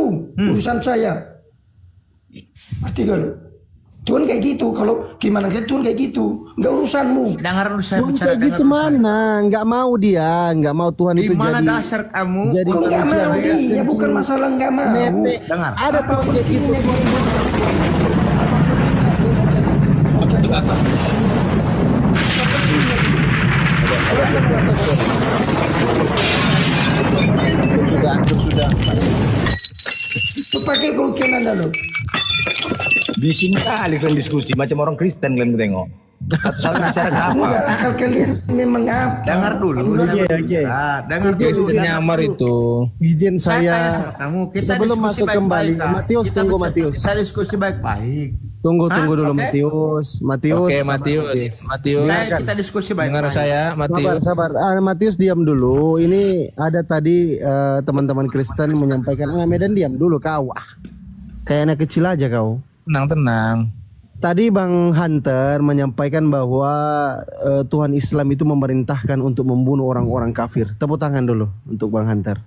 urusanmu, urusan saya. Berarti kalau Tuhan kayak gitu, kalau gimana Tuhan kayak gitu, nggak urusanmu. Dengar dulu saya Tuhan bicara. kayak gitu mana? Nggak mau dia, nggak mau Tuhan Di itu mana jadi. dasar kamu? Jadi Kok nggak manusia mau yang dia? Bukan masalah nggak mau. nenek. Dengar. Ada Tuhan kayak gitu. Mau jadi apa? Sudah. Tuh pakai kerugian Anda loh. Bising kali kalian diskusi macam orang Kristen kalian tengok. Satu bicara apa? Enggak, akal kalian memang apa? Dengar dulu. Dengar dulu. Kristen nyamar itu. Izin Saya tanya saya sama kamu. Kita sebelum diskusi masuk baik-baik, kembali. Kak. Matius, Kita tunggu bicara- Matius. Kita diskusi baik-baik. Tunggu Hah? dulu Oke? Matius. Oke, sama Matius. Matius. Matius. Kita diskusi Dengar baik-baik. saya, Matius. Sabar. Matius diam dulu. Ini ada tadi teman-teman Kristen menyampaikan. Medan diam dulu kau. Kayak anak kecil aja kau. Tenang. Tadi Bang Hunter menyampaikan bahwa Tuhan Islam itu memerintahkan untuk membunuh orang-orang kafir. Tepuk tangan dulu untuk Bang Hunter.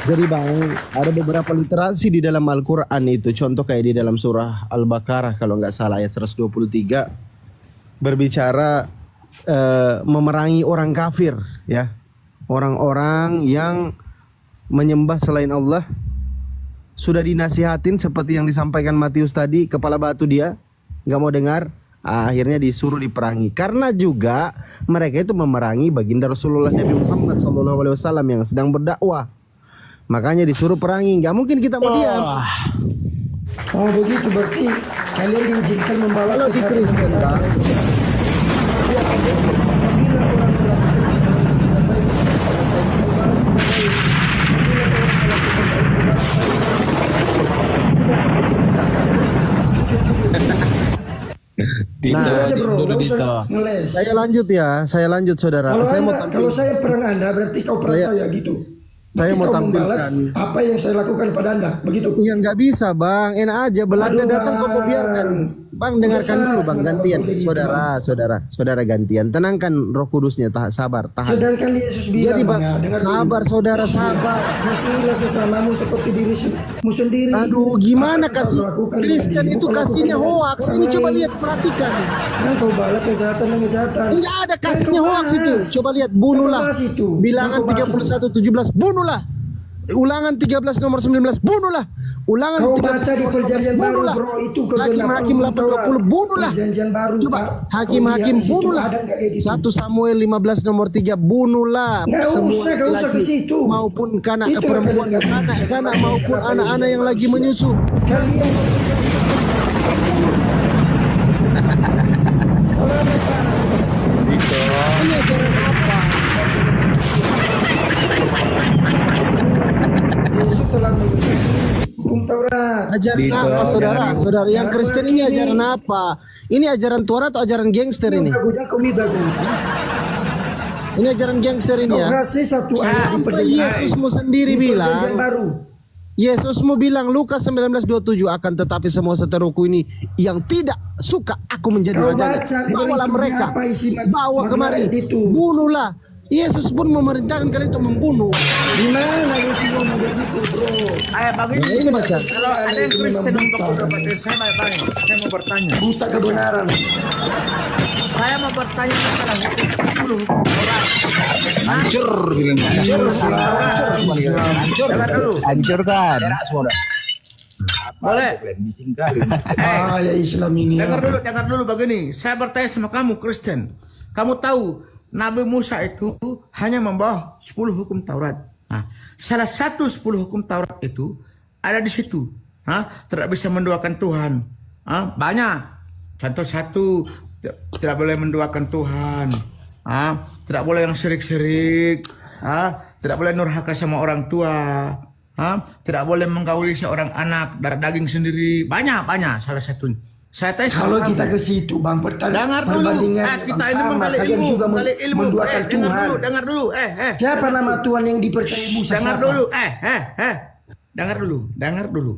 Jadi Bang, ada beberapa literasi di dalam Al-Quran itu. Contoh kayak di dalam surah Al-Baqarah kalau nggak salah ayat 123. Berbicara memerangi orang kafir, ya. Orang-orang yang menyembah selain Allah. Sudah dinasihatin seperti yang disampaikan Matius tadi, kepala batu dia nggak mau dengar, akhirnya disuruh diperangi. Karena juga mereka itu memerangi baginda Rasulullah Nabi Muhammad SAW yang sedang berdakwah, makanya disuruh perangi. Nggak mungkin kita mau diam. Oh begitu, berarti kalian diizinkan membalas Kalau di Kristen, Bang. Dito, dulu Dito. Ngeles. Saya lanjut saudara. Kalau saya perang Anda, berarti kau perang saya gitu. Saya Berarti mau kau membalas tampilkan apa yang saya lakukan pada Anda, begitu? Ya nggak bisa Bang, enak aja Belanda Aduh, datang kok mau Bang. biarkan. Bang dengarkan dulu Bang, gantian. begitu, Saudara gantian. Tenangkan Roh Kudusnya, sabar, tahan. Sedangkan Yesus bilang, Jadi Bang, ya, dengar dulu. sabar saudara, sabar. Kasihilah sesamamu seperti dirimu sendiri. Aduh, gimana Apa yang kasih kau lakukan Kristen dengan itu dirimu, kau kasihnya lakukan hoax. dengan Ini orang coba lain. lihat, perhatikan. Kan kau balas kejahatan dengan kejahatan. Enggak ada kasihnya Kan kau hoax itu. bahas. Coba lihat, bunuhlah. Jangan bahas itu. Bilangan Jangan bahas 31:17, bunuhlah. Ulangan 13 nomor 19, bunuhlah. Ulangan Kau 13 baca di nomor perjanjian 14, baru, bunuhlah. bro, itu Hakim-hakim 8:20, bunuhlah. Perjanjian baru, Coba Pak. hakim-hakim Kau lihat di situ bunuhlah. ada nggak kayak gitu? 1 Samuel 15 nomor 3, bunuhlah. Nggak Semua usah ke laki-laki situ. maupun kanak Itu perempuan, kalian nggak- kanak-kanak maupun Kenapa anak-anak yang lagi manusia? menyusu. Kalian Ini ajaran apa? Yesus telah memberikan hukum Taurat. Ajaran Dito, apa saudara? jangan- Saudara yang Kristen ini ajaran apa? Ini ajaran Tuhan atau ajaran gangster ini? Kau bagus. Ini ajaran gangster ini Kau ya. kasih satu ayat di Apa perjanjian Yesusmu sendiri di perjanjian bilang? baru. Yesusmu bilang Lukas 19:27, akan tetapi semua seteruku ini yang tidak suka aku menjadi Kau rajanya, baca bawalah itu mereka, apa isi bawa makna kemari, ayat itu? bunuhlah. Yesus pun memerintahkan kalian untuk membunuh. Di mana Yesus ngomong begitu, bro? Begini. Ini baca. Kalau ada yang Kristen untuk berdebat, saya baik-baik. Saya mau bertanya. Buta kebenaran. Saya mau bertanya masalah hukum 10 hukum Taurat. Hancur bilang. Dengar dulu. Hancur kan? Boleh. Bising kali. Ah, ya Islam ini. Dengar dulu begini. Saya bertanya sama kamu Kristen. Kamu tahu Nabi Musa itu hanya membawa 10 hukum Taurat. Nah, salah satu 10 hukum Taurat itu ada di situ. Tidak bisa menduakan Tuhan. Banyak. Contoh satu, tidak boleh menduakan Tuhan. Tidak boleh yang syirik-syirik. Tidak boleh nurhaka sama orang tua. Tidak boleh menggauli seorang anak darah daging sendiri. Banyak salah satunya. Saya tanya Kalau sama kita kamu. ke situ, Bang, Dengar dulu. perbandingan Kita ini sama, menggali kalian ilmu, juga menggali ilmu. menduakan Tuhan. Dengar dulu. Siapa nama Tuhan yang dipercaya Musa? Dengar Siapa? dulu. Dengar dulu.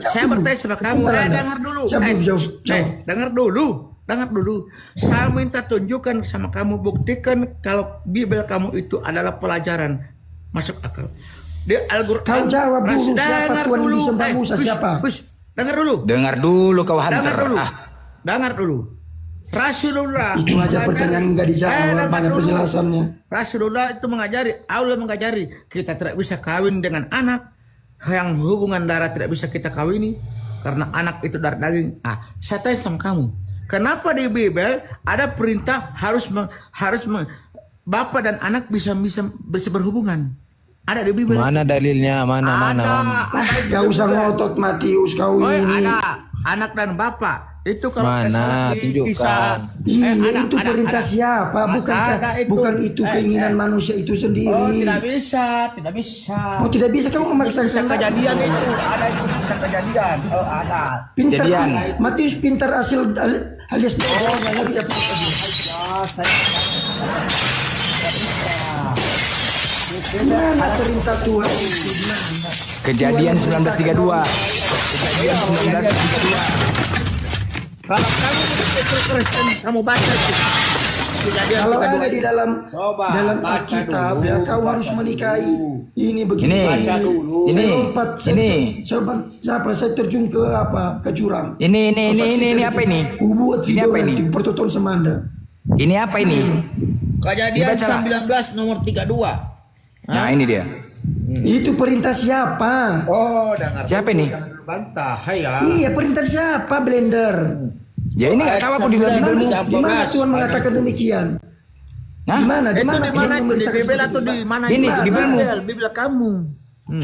Saya bertanya sama kamu. Dengar dulu. Jauh. Dengar dulu. Saya minta tunjukkan sama kamu, buktikan kalau Bible kamu itu adalah pelajaran masuk akal. Di Al-Quran. Kau jawab dulu, siapa Tuhan yang disembah Musa, siapa? Dengar dulu. Dengar dulu kau Hunter. Dengar dulu. Rasulullah. Itu aja pertanyaan enggak dijawab, banyak penjelasannya. Rasulullah itu Allah mengajari kita tidak bisa kawin dengan anak yang hubungan darah tidak bisa kita kawini karena anak itu darah daging. Saya tanya sama kamu, kenapa di Bible ada perintah harus bapak dan anak bisa berhubungan? Ada di Bible. Mana dalilnya? Mana? Gak usah ngotot Matius kau ini. Ada anak dan bapak. Itu kalau mana tunjukkan. Itu perintah siapa? Bukan itu keinginan manusia itu sendiri. Tidak bisa. Oh tidak bisa kau memaksa kejadian itu. Ada itu bisa kejadian. Ada. Pintar Matius pintar hasil alias Mana perintah Tuhan itu? Kejadian 1932. Kejadian 1932. Kalau kamu Kristen, kamu baca itu. Kalau ada di dalam Alkitab ya kau harus menikahi. Ini begini. Saya lompat. Saya terjun ke jurang. Ini apa ini? Buat video nanti pertonton semanda. Ini apa ini? Kejadian 19 nomor 32. Nah ini dia. Itu perintah siapa? Oh, dengar. Siapa ini? Bantah, ya. Iya, perintah siapa, Blender? Ya ini nggak tahu aku di dalam di mana Tuhan mengatakan demikian? Di mana? Di mana? Di Bible atau di mana? Ini di Bible kamu.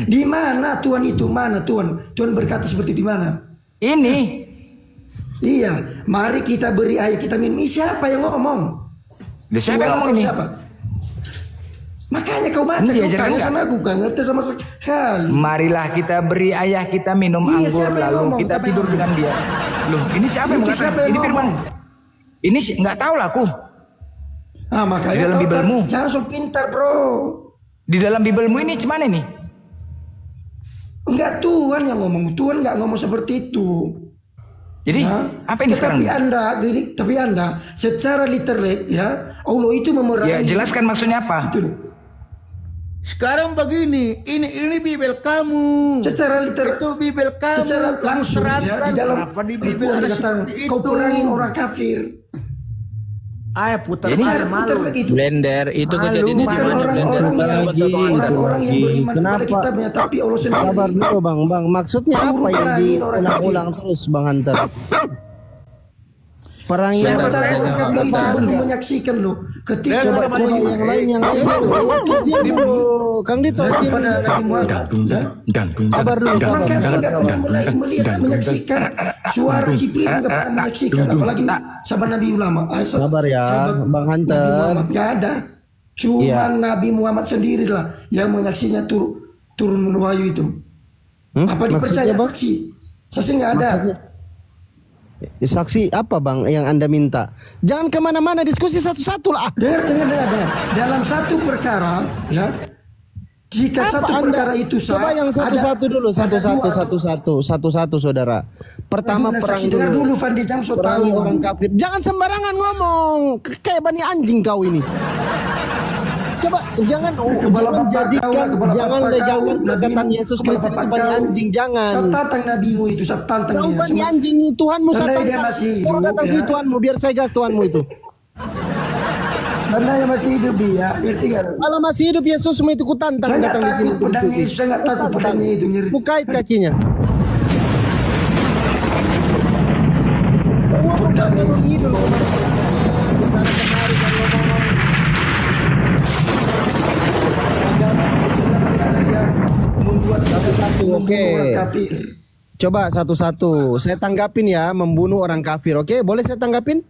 Di mana Tuhan itu? Mana Tuhan? Tuhan berkata seperti di mana? Ini. Iya, mari kita beri ayat kita minum. Siapa yang ngomong? Siapa yang ngomong ini? Siapa? Makanya kau baca, kau tanya sama aku, gak ngerti sama sekali. Marilah kita beri ayah kita minum anggur, lalu kita tidur dengan dia. Loh, ini siapa yang mengatakan? Ini firman. Ini nggak tahu lah aku. Makanya di dalam Bibelmu. Jangan so pintar bro. Di dalam Bibelmu ini gimana nih? Enggak, Tuhan yang ngomong. Tuhan nggak ngomong seperti itu. Jadi apa ini sekarang? Tapi anda secara literal ya Allah itu memerangi. Ya jelaskan maksudnya apa? Itu loh. Sekarang begini, ini Bibel kamu. Secara literal itu Bibel kamu. Secara langsung ya di dalam di Bibel ada seperti itu. Kau perangin orang kafir. Ayo putar malu. Blender itu kejadian di mana? Blender orang yang beriman kepada kitabnya, tapi Allah sendiri. Sabar dulu bang. Maksudnya apa yang diulang-ulang terus Bang Hunter? Perangi orang kafir belum menyaksikan loh. Ketika yang lain Kang Dito pada Nabi Muhammad sabar dulu. Orang kafir nggak pernah melihat menyaksikan suara Jibril, nggak pernah menyaksikan, apalagi sahabat Nabi ulama. Sabar ya Bang Hunter. Nggak ada, cuma Nabi Muhammad sendirilah yang menyaksinya turun wahyu itu. Apa dipercaya saksi? Saksi nggak ada. Saksi apa bang yang anda minta? Jangan kemana-mana, diskusi satu-satu lah. Dengar. Dalam satu perkara ya, jika apa satu perkara itu sah, coba yang satu-satu dulu, satu-satu saudara. Pertama perang dulu. Dengar dulu Fandi Jamso tahu orang kafir. Jangan sembarangan ngomong, kayak bani anjing kau ini. Coba jangan jadikan perkataan Yesus Kristus bani anjing, jangan. Saya tantang nabimu itu, saya tantang dia. Bani anjing Tuhanmu, saya tantang si Tuhanmu, biar saya gas Tuhanmu itu. Karena yang masih hidup dia, ngerti gak? Kalau masih hidup Yesusmu itu kutantang. Saya nggak takut pedangnya itu, saya nggak takut pedangnya itu nyeri. Kukait kakinya. Pedangnya hidup. Kesana kemari kan ngomong. Membuat satu-satu membunuh orang kafir. Coba satu-satu. Saya tanggapin ya, membunuh orang kafir. Oke, boleh saya tanggapin?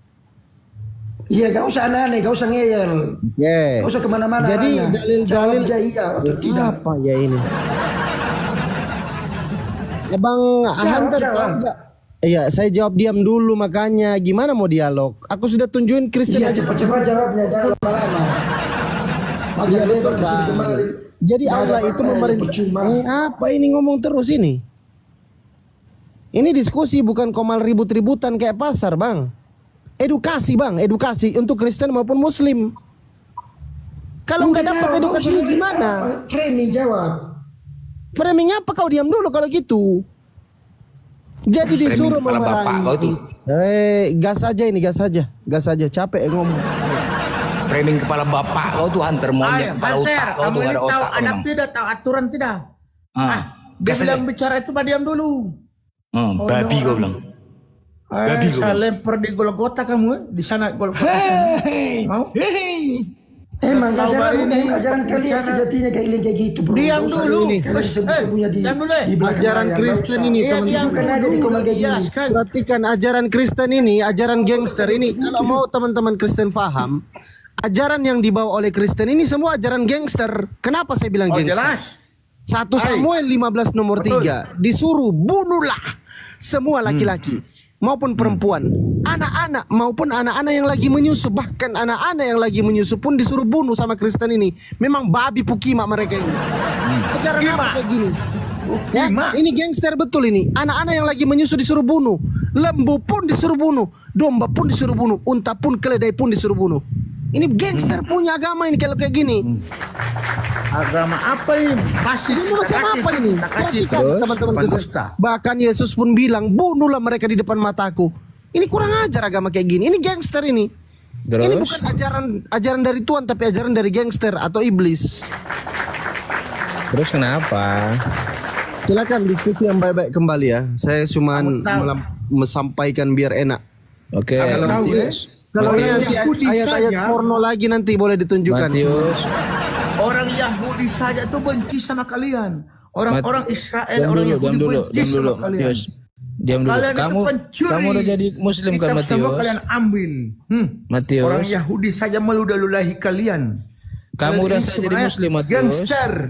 Iya, gak usah aneh-aneh, gak usah ngeyel. Gak usah kemana-mana. Jadi dalil-dalil iya atau tidak. Apa ya ini? Ya Bang Hunter. Iya, saya jawab diam dulu makanya. Gimana mau dialog? Aku sudah tunjukin Kristen. Iya, cepat-cepat jawabnya, jangan lama-lama. Jadi Allah itu memerintah. Apa ini ngomong terus ini? Ini diskusi bukan komal ribut-ributan kayak pasar bang. Edukasi bang, edukasi untuk Kristen maupun Muslim. Kalau nggak dapat edukasi gimana? Framing jawab. Framingnya apa kau diam dulu kalau gitu? Jadi disuruh memerangi. Gas saja. Capek ngomong. Framing kepala bapak kau tuh Hunter monyet. Hunter, kamu ini tahu adab tidak, tahu aturan tidak? Dia bilang bicara itu pak diam dulu. Babi kau bilang. Saya lempar di Golgota kamu, di sana Golgota sana. Mau? Emang ajaran kalian sejatinya kayak gitu bro. Diam dulu. Sembunyi di belakang ajaran Kristen ini teman-teman aja di komen kayak gini. Perhatikan ajaran Kristen ini, ajaran gangster ini. Kalau mau teman-teman Kristen paham, ajaran yang dibawa oleh Kristen ini semua ajaran gangster. Kenapa saya bilang gangster? Jelas. 1 Samuel 15 nomor 3 disuruh bunuhlah semua laki-laki maupun perempuan, anak-anak maupun anak-anak yang lagi menyusu, bahkan anak-anak yang lagi menyusu pun disuruh bunuh sama Kristen ini. Memang babi pukima mereka ini. Ajaran apa kayak gini? Ya, ini gangster betul ini. Anak-anak yang lagi menyusu disuruh bunuh, lembu pun disuruh bunuh, domba pun disuruh bunuh, unta pun, keledai pun disuruh bunuh. Ini gangster punya agama ini kalau kayak gini. Agama apa ini? Apa ini? Teman-teman Kristen. Bahkan Yesus pun bilang, bunuhlah mereka di depan mataku. Ini kurang ajar agama kayak gini. Ini gangster ini. Terus? Ini bukan ajaran dari Tuhan, tapi ajaran dari gangster atau iblis. Terus kenapa? Silakan diskusi yang baik-baik kembali ya. Saya cuma menyampaikan biar enak. Oke. Kalau nanti ayat-ayat porno lagi nanti boleh ditunjukkan. Matius. Orang Yahudi saja tuh benci sama kalian. Orang-orang Israel, orang Yahudi benci sama kalian. Diam dulu. Kamu udah jadi Muslim kan, Matius? Semua kalian ambil. Matius. Orang Yahudi saja meludah-ludahi kalian. Kamu udah jadi Muslim, Matius.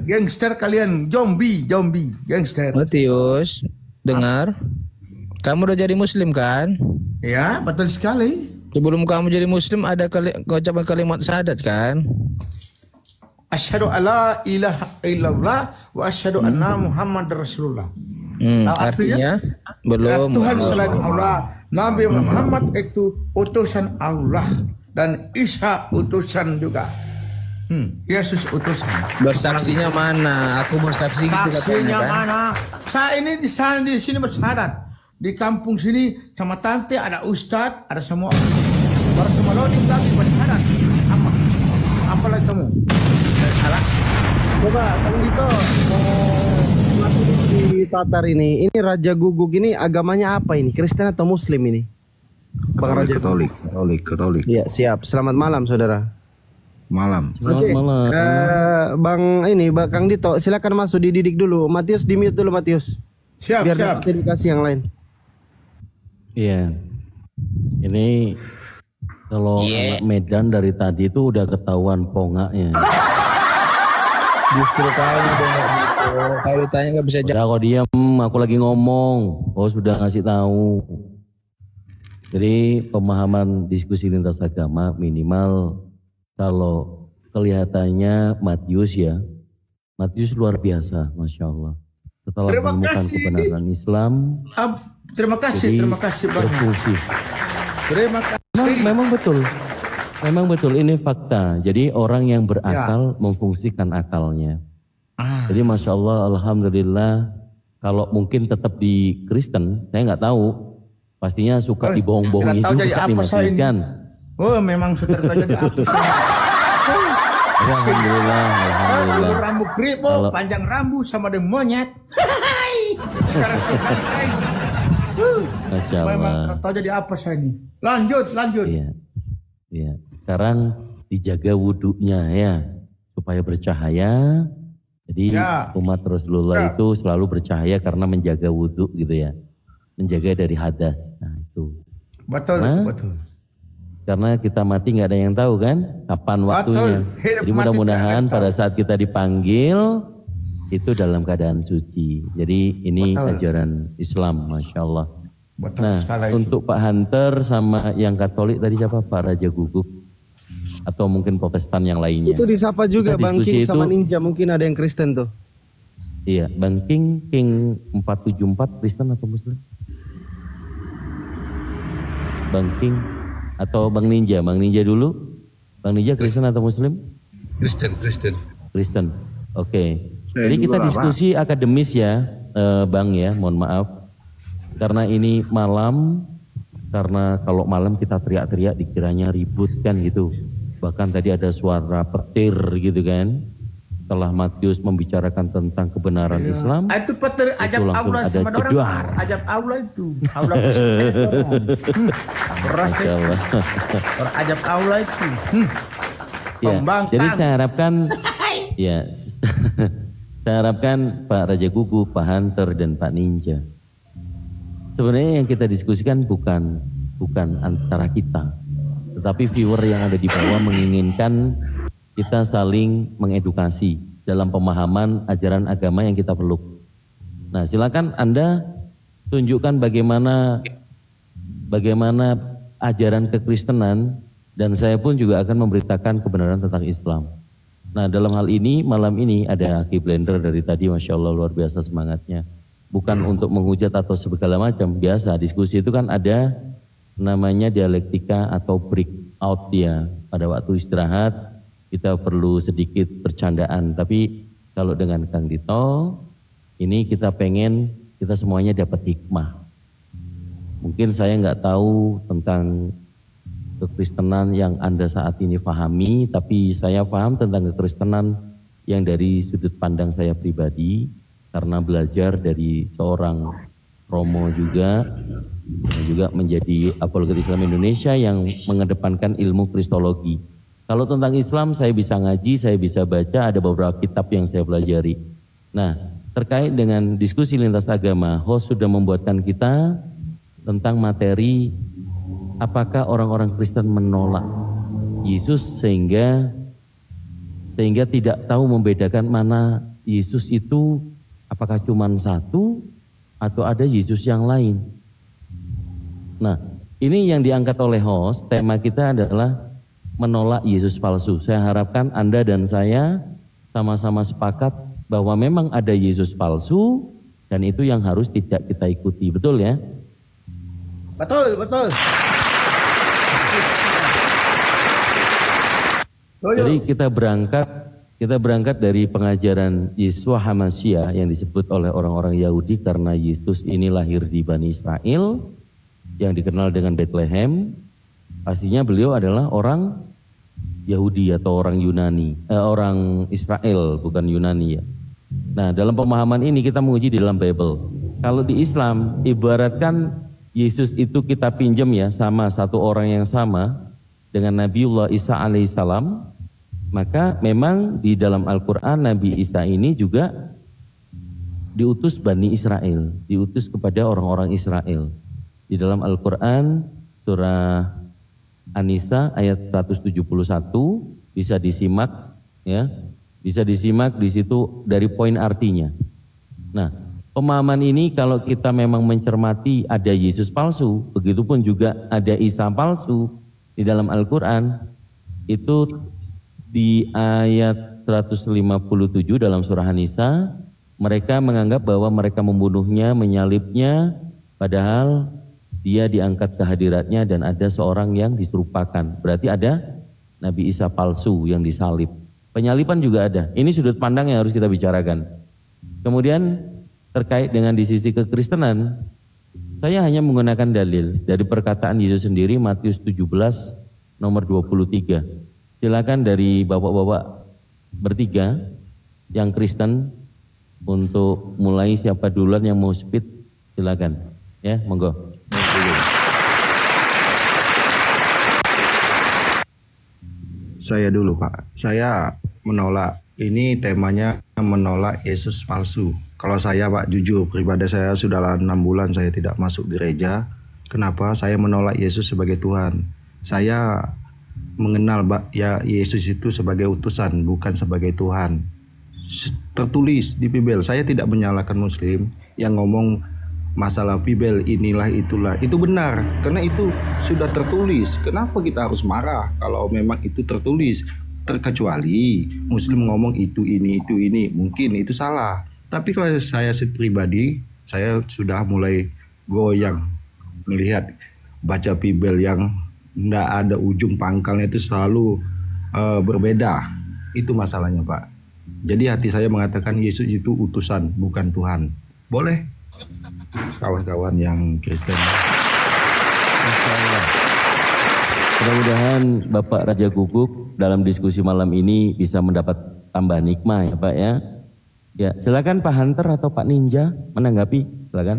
Gangster kalian, zombie, gangster. Matius, dengar. Kamu udah jadi Muslim kan? Ya, betul sekali. Sebelum kamu jadi Muslim ada ucapan kalimat syahadat kan? Asyhadu alla ilaha illallah wa asyhadu anna Muhammad Rasulullah. Artinya belum. Tuhan selain Allah, Nabi Muhammad itu utusan Allah dan Isa utusan juga. Yesus utusan. Bersaksinya mana? Aku bersaksi gitu katanya kan. Mana? Saya ini di sana di sini bersyahadat. Di kampung sini sama tante ada ustadz, ada semua. Baru semua loading lagi bersyahadat. Apalagi kamu? Alas. Coba Kang Dito di Tatar ini Raja Guguk ini agamanya apa ini? Kristen atau Muslim ini? Katolik. Iya, siap. Selamat malam, saudara. Malam. Oke. Bang Kang Dito, silakan masuk, dididik dulu. Matius di mute dulu, Matius. Siap. Biar dapat edukasi yang lain. Iya. Ini kalau anak Medan dari tadi itu udah ketahuan pongaknya. Justru kau nggak gitu. Kalau ditanya nggak bisa jawab. Udah kok diam, aku lagi ngomong. Oh sudah ngasih tahu. Jadi pemahaman diskusi lintas agama minimal kalau kelihatannya Matius Matius luar biasa, Masya Allah. Setelah menemukan kebenaran Islam. Terima kasih Bang. Berfungsi. Terima kasih. Memang betul ini fakta. Jadi orang yang berakal memfungsikan akalnya. Jadi Masya Allah, Alhamdulillah. Kalau mungkin tetap di Kristen, saya nggak tahu. Pastinya suka dibohong-bohongi juga nih Mas Rizkan. Oh memang sudah tahu jadi apa saya. Alhamdulillah. Dulu rambut kribo, panjang rambut sama dengan monyet. Sekarang sepantai. Masya Allah. Memang tahu jadi apa saya ini. Lanjut. Iya. Sekarang dijaga wudhunya ya, supaya bercahaya. Jadi umat Rasulullah itu selalu bercahaya karena menjaga wudhu gitu ya, menjaga dari hadas. Nah itu. Betul. Karena kita mati nggak ada yang tahu kan, kapan waktunya. Jadi mudah-mudahan pada saat kita dipanggil itu dalam keadaan suci. Jadi ini ajaran Islam, Masya Allah. Nah, untuk Pak Hunter sama yang Katolik tadi siapa? Pak Raja Guguk atau mungkin Protestan yang lainnya. Itu disapa juga Bang King sama Ninja, mungkin ada yang Kristen tuh. Iya, Bang King 474 Kristen atau Muslim? Bang King atau Bang Ninja? Bang Ninja dulu. Bang Ninja Kristen atau Muslim? Kristen. Oke. Jadi kita diskusi akademis ya, Bang ya. Mohon maaf. Karena ini malam, karena kalau malam kita teriak-teriak dikiranya ribut kan gitu. Bahkan tadi ada suara petir gitu kan. Setelah Matius membicarakan tentang kebenaran Islam, itu petir ajab aula sama orang. Ajab aula itu. Aula ajab aula itu. Ya, jadi saya harapkan ya saya harapkan Pak Raja Gugu, Pak Hunter dan Pak Ninja. Sebenarnya yang kita diskusikan bukan antara kita, tetapi viewer yang ada di bawah menginginkan kita saling mengedukasi dalam pemahaman ajaran agama yang kita peluk. Nah, silakan Anda tunjukkan bagaimana ajaran kekristenan, dan saya pun juga akan memberitakan kebenaran tentang Islam. Nah, dalam hal ini malam ini ada Ki Blender dari tadi, Masya Allah luar biasa semangatnya. Bukan untuk menghujat atau segala macam, biasa diskusi itu kan ada namanya dialektika atau breakout dia. Pada waktu istirahat kita perlu sedikit bercandaan, tapi kalau dengan Kang Dito ini kita pengen kita semuanya dapat hikmah. Mungkin saya nggak tahu tentang kekristenan yang Anda saat ini pahami, tapi saya paham tentang kekristenan yang dari sudut pandang saya pribadi, karena belajar dari seorang Romo juga menjadi apologet Islam Indonesia yang mengedepankan ilmu kristologi. Kalau tentang Islam saya bisa ngaji, saya bisa baca, ada beberapa kitab yang saya pelajari. Nah, terkait dengan diskusi lintas agama, host sudah membuatkan kita tentang materi apakah orang-orang Kristen menolak Yesus sehingga tidak tahu membedakan mana Yesus itu apakah cuma satu atau ada Yesus yang lain. Nah, ini yang diangkat oleh host, tema kita adalah menolak Yesus palsu. Saya harapkan Anda dan saya sama-sama sepakat bahwa memang ada Yesus palsu dan itu yang harus tidak kita ikuti. Betul ya? Betul. Jadi kita berangkat dari pengajaran Yeshua HaMashiach yang disebut oleh orang-orang Yahudi karena Yesus ini lahir di Bani Israel yang dikenal dengan Bethlehem. Pastinya beliau adalah orang Yahudi atau orang Yunani, orang Israel, bukan Yunani ya. Nah, dalam pemahaman ini kita menguji di dalam Bible. Kalau di Islam, ibaratkan Yesus itu kita pinjam ya, sama satu orang yang sama dengan Nabiullah Isa alaihissalam, maka memang di dalam Al-Quran Nabi Isa ini juga diutus Bani Israel, diutus kepada orang-orang Israel. Di dalam Al-Quran surah An-Nisa ayat 171 bisa disimak ya, bisa disimak di situ dari poin artinya. Nah, pemahaman ini kalau kita memang mencermati ada Yesus palsu, begitupun juga ada Isa palsu di dalam Al-Quran, itu di ayat 157 dalam surah An-Nisa, mereka menganggap bahwa mereka membunuhnya, menyalibnya, padahal dia diangkat ke hadiratnya dan ada seorang yang diserupakan. Berarti ada Nabi Isa palsu yang disalib. Penyaliban juga ada. Ini sudut pandang yang harus kita bicarakan. Kemudian terkait dengan di sisi kekristenan, saya hanya menggunakan dalil dari perkataan Yesus sendiri, Matius 17 nomor 23. Silakan dari bapak-bapak bertiga yang Kristen untuk mulai, siapa duluan yang mau speed silakan. Ya, monggo. Saya dulu Pak, saya menolak, ini temanya menolak Yesus palsu. Kalau saya Pak, jujur pribadi saya sudah 6 bulan saya tidak masuk gereja. Kenapa? Saya menolak Yesus sebagai Tuhan. Saya mengenal ya Yesus itu sebagai utusan, bukan sebagai Tuhan. Tertulis di Bible, saya tidak menyalahkan Muslim yang ngomong masalah Bible inilah itulah, itu benar karena itu sudah tertulis. Kenapa kita harus marah kalau memang itu tertulis? Terkecuali Muslim ngomong itu ini, mungkin itu salah. Tapi kalau saya pribadi, saya sudah mulai goyang melihat baca Bible yang tidak ada ujung pangkalnya, itu selalu berbeda. Itu masalahnya Pak. Jadi hati saya mengatakan Yesus itu utusan, bukan Tuhan. Boleh? Kawan-kawan yang Kristen. Mudah-mudahan Bapak Raja Guguk dalam diskusi malam ini bisa mendapat tambah nikmat ya Pak ya. Ya, silakan Pak Hunter atau Pak Ninja menanggapi, silakan.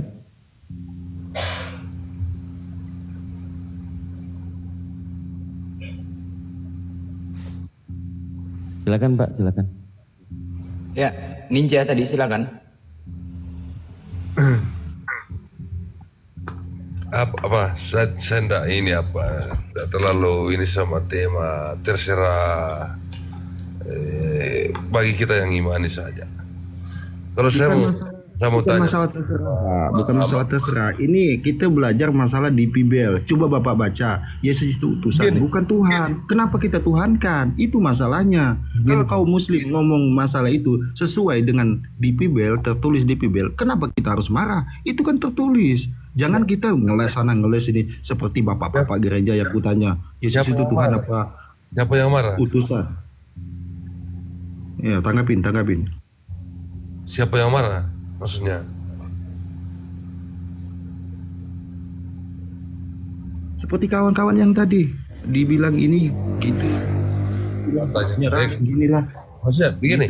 Silakan Pak, silakan. Ya, Ninja tadi silakan. Saya enggak ini enggak terlalu ini sama tema, terserah bagi kita yang imani saja. Kalau saya mau tanya, bukan masalah terserah. Ini kita belajar masalah di Bibel. Coba Bapak baca, Yesus itu utusan, bukan Tuhan. Kenapa kita tuhankan? Itu masalahnya. Kalau kaum Muslim ngomong masalah itu sesuai dengan di Bibel, tertulis di Bibel, kenapa kita harus marah? Itu kan tertulis. Jangan kita ngeles sana ngeles ini seperti bapak-bapak gereja yang kutanya, Yesus itu Tuhan apa? Siapa yang marah? Utusan. Ya, tanggapin. Siapa yang marah? Maksudnya? Seperti kawan-kawan yang tadi dibilang ini gitu. Nyerah ginilah. Maksudnya begini.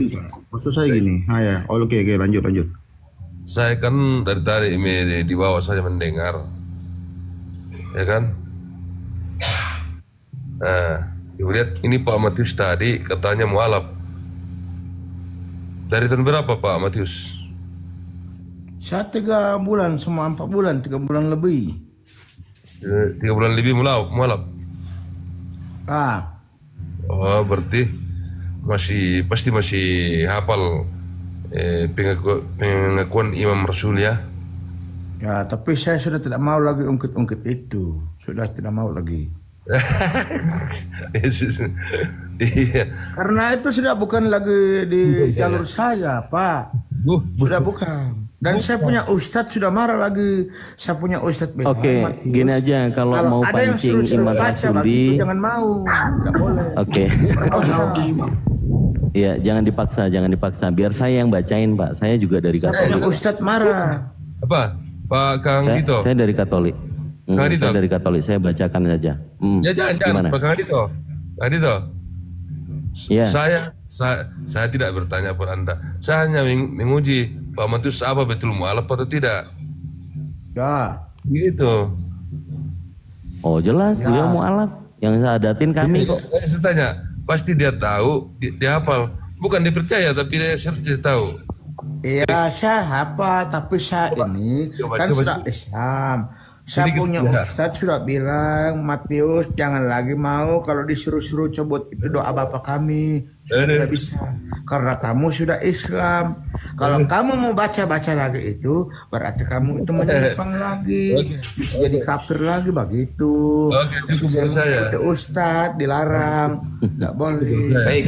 Maksud saya gini. Ya. Oke, lanjut. Saya kan dari tadi di bawah saja mendengar, ya kan? Nah, kemudian ini Pak Matius tadi katanya mualaf. Dari tahun berapa Pak Matius? Saya 3 bulan, semua 4 bulan, 3 bulan lebih. 3 bulan lebih mualaf. Oh, berarti pasti masih hafal pengakuan Imam Rasul ya? Ya, tapi saya sudah tidak mau lagi ungkit-ungkit itu. Sudah tidak mau lagi. Iya. Karena itu sudah bukan lagi di jalur saya, Pak. Sudah bukan. Dan saya punya ustadz sudah marah lagi. Saya punya ustadz Ben. Oke, gini aja kalau mau ada pancing yang Imam Rasuli, jangan mau. Tidak boleh. Oke. Iya, jangan dipaksa. Biar saya yang bacain, Pak. Saya juga dari Katolik. Ustadz marah. Apa? Pak Kang Dito? Saya dari Katolik. Saya dari Katolik. Saya bacakan saja. Ya jangan. Pak Kang Dito. Ya. Saya tidak bertanya pada Anda. Saya hanya menguji Pak Matius apa betul mualaf atau tidak. Ya. Gitu. Oh jelas, beliau mualaf. Yang saya adatin kami kok. Saya tanya. Pasti dia tahu, dia hafal. Bukan dipercaya, tapi dia tahu. Iya, saya hafal, tapi saya ini kan sudah Islam. Saya punya ustadz sudah bilang, Matius jangan lagi mau kalau disuruh-suruh cobot itu doa bapak kami. Tidak bisa, karena kamu sudah Islam. Kalau kamu mau baca-baca lagi itu, berarti kamu itu menyimpang lagi, bisa jadi kafir lagi begitu. Itu ustadz dilarang, tidak boleh. Baik,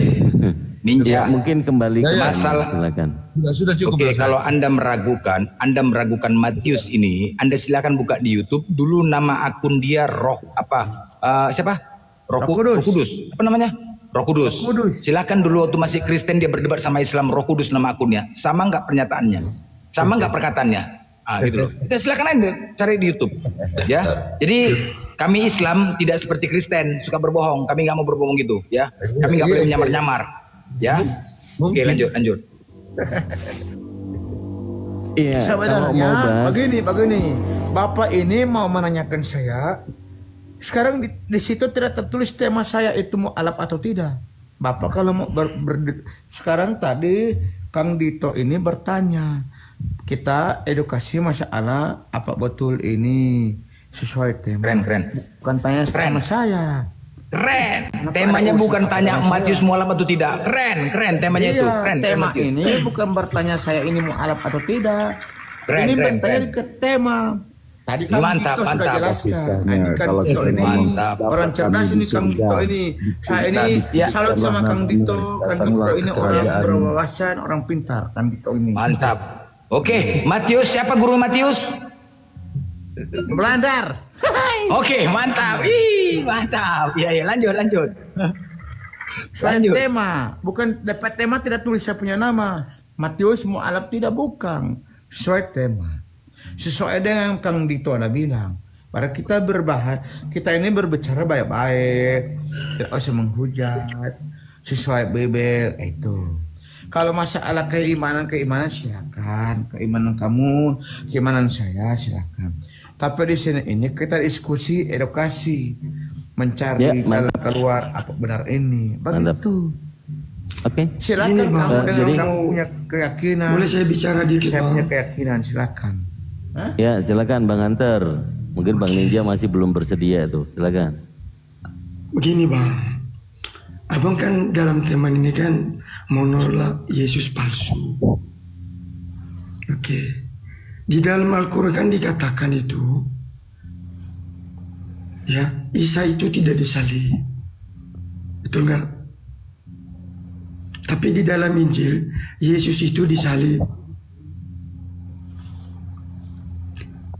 Ninja. Mungkin kembali ke masalah. Silakan. Sudah cukup. Oke, kalau Anda meragukan Matius ini, Anda silakan buka di YouTube dulu nama akun dia siapa? Roh Kudus. Apa namanya? Roh Kudus. Silakan dulu waktu masih Kristen dia berdebat sama Islam, Roh Kudus nama akunnya. Sama nggak pernyataannya? Sama nggak perkataannya? Gitu loh. Kita silakan Anda cari di YouTube. Ya. Jadi kami Islam tidak seperti Kristen, suka berbohong. Kami nggak mau berbohong gitu, ya. Kami nggak boleh menyamar-nyamar. Ya. Oke, lanjut. Iya. Sebenarnya begini. Bapak ini mau menanyakan saya. Sekarang di situ tidak tertulis tema saya itu mualaf atau tidak. Bapak kalau mau sekarang tadi Kang Dito ini bertanya, kita edukasi masalah apa betul ini sesuai tema. Keren. Bukan tanya sama saya. Keren. Temanya bukan tanya Matius mualaf atau tidak. Keren temanya itu. Keren. Tema ini bukan bertanya saya ini mualaf atau tidak. Ini bertanya ke tema. Tadi Kang Dito sudah jelaskan. Ini Kang Dito ini orang cerdas ini Kang Dito ini. Saya ini salut sama Kang Dito. Kang Dito ini orang berwawasan, orang pintar. Kang Dito ini. Mantap. Oke, Matius siapa guru Matius? Belandar. Oke, mantap. Mantap. Iya, lanjut. Soal tema, bukan dapat tema tidak tulis saya punya nama. Matius mu'alaf tidak, bukan. Sesuai tema. Sesuai dengan yang Kang Dito ada bilang. Pada kita berbahas, kita ini berbicara baik-baik, tidak usah menghujat, sesuai Bible itu. Kalau masalah keimanan silakan, keimanan kamu, keimanan saya silakan. Tapi di sini ini kita diskusi edukasi, mencari jalan keluar apa benar ini, begitu. Oke. Silakan Ini, Bang, kamu dengan jadi, kamu punya keyakinan. Boleh saya bicara dikit, Saya Bang? punya keyakinan, silakan. Hah? Ya, silakan Bang Hunter. Mungkin Bang Ninja masih belum bersedia tuh. Silakan. Begini, Bang. Abang kan dalam tema ini kan menolak Yesus palsu. Oke. Di dalam Al-Quran kan dikatakan itu, ya, Isa itu tidak disalib. Betul nggak? Tapi di dalam Injil, Yesus itu disalib.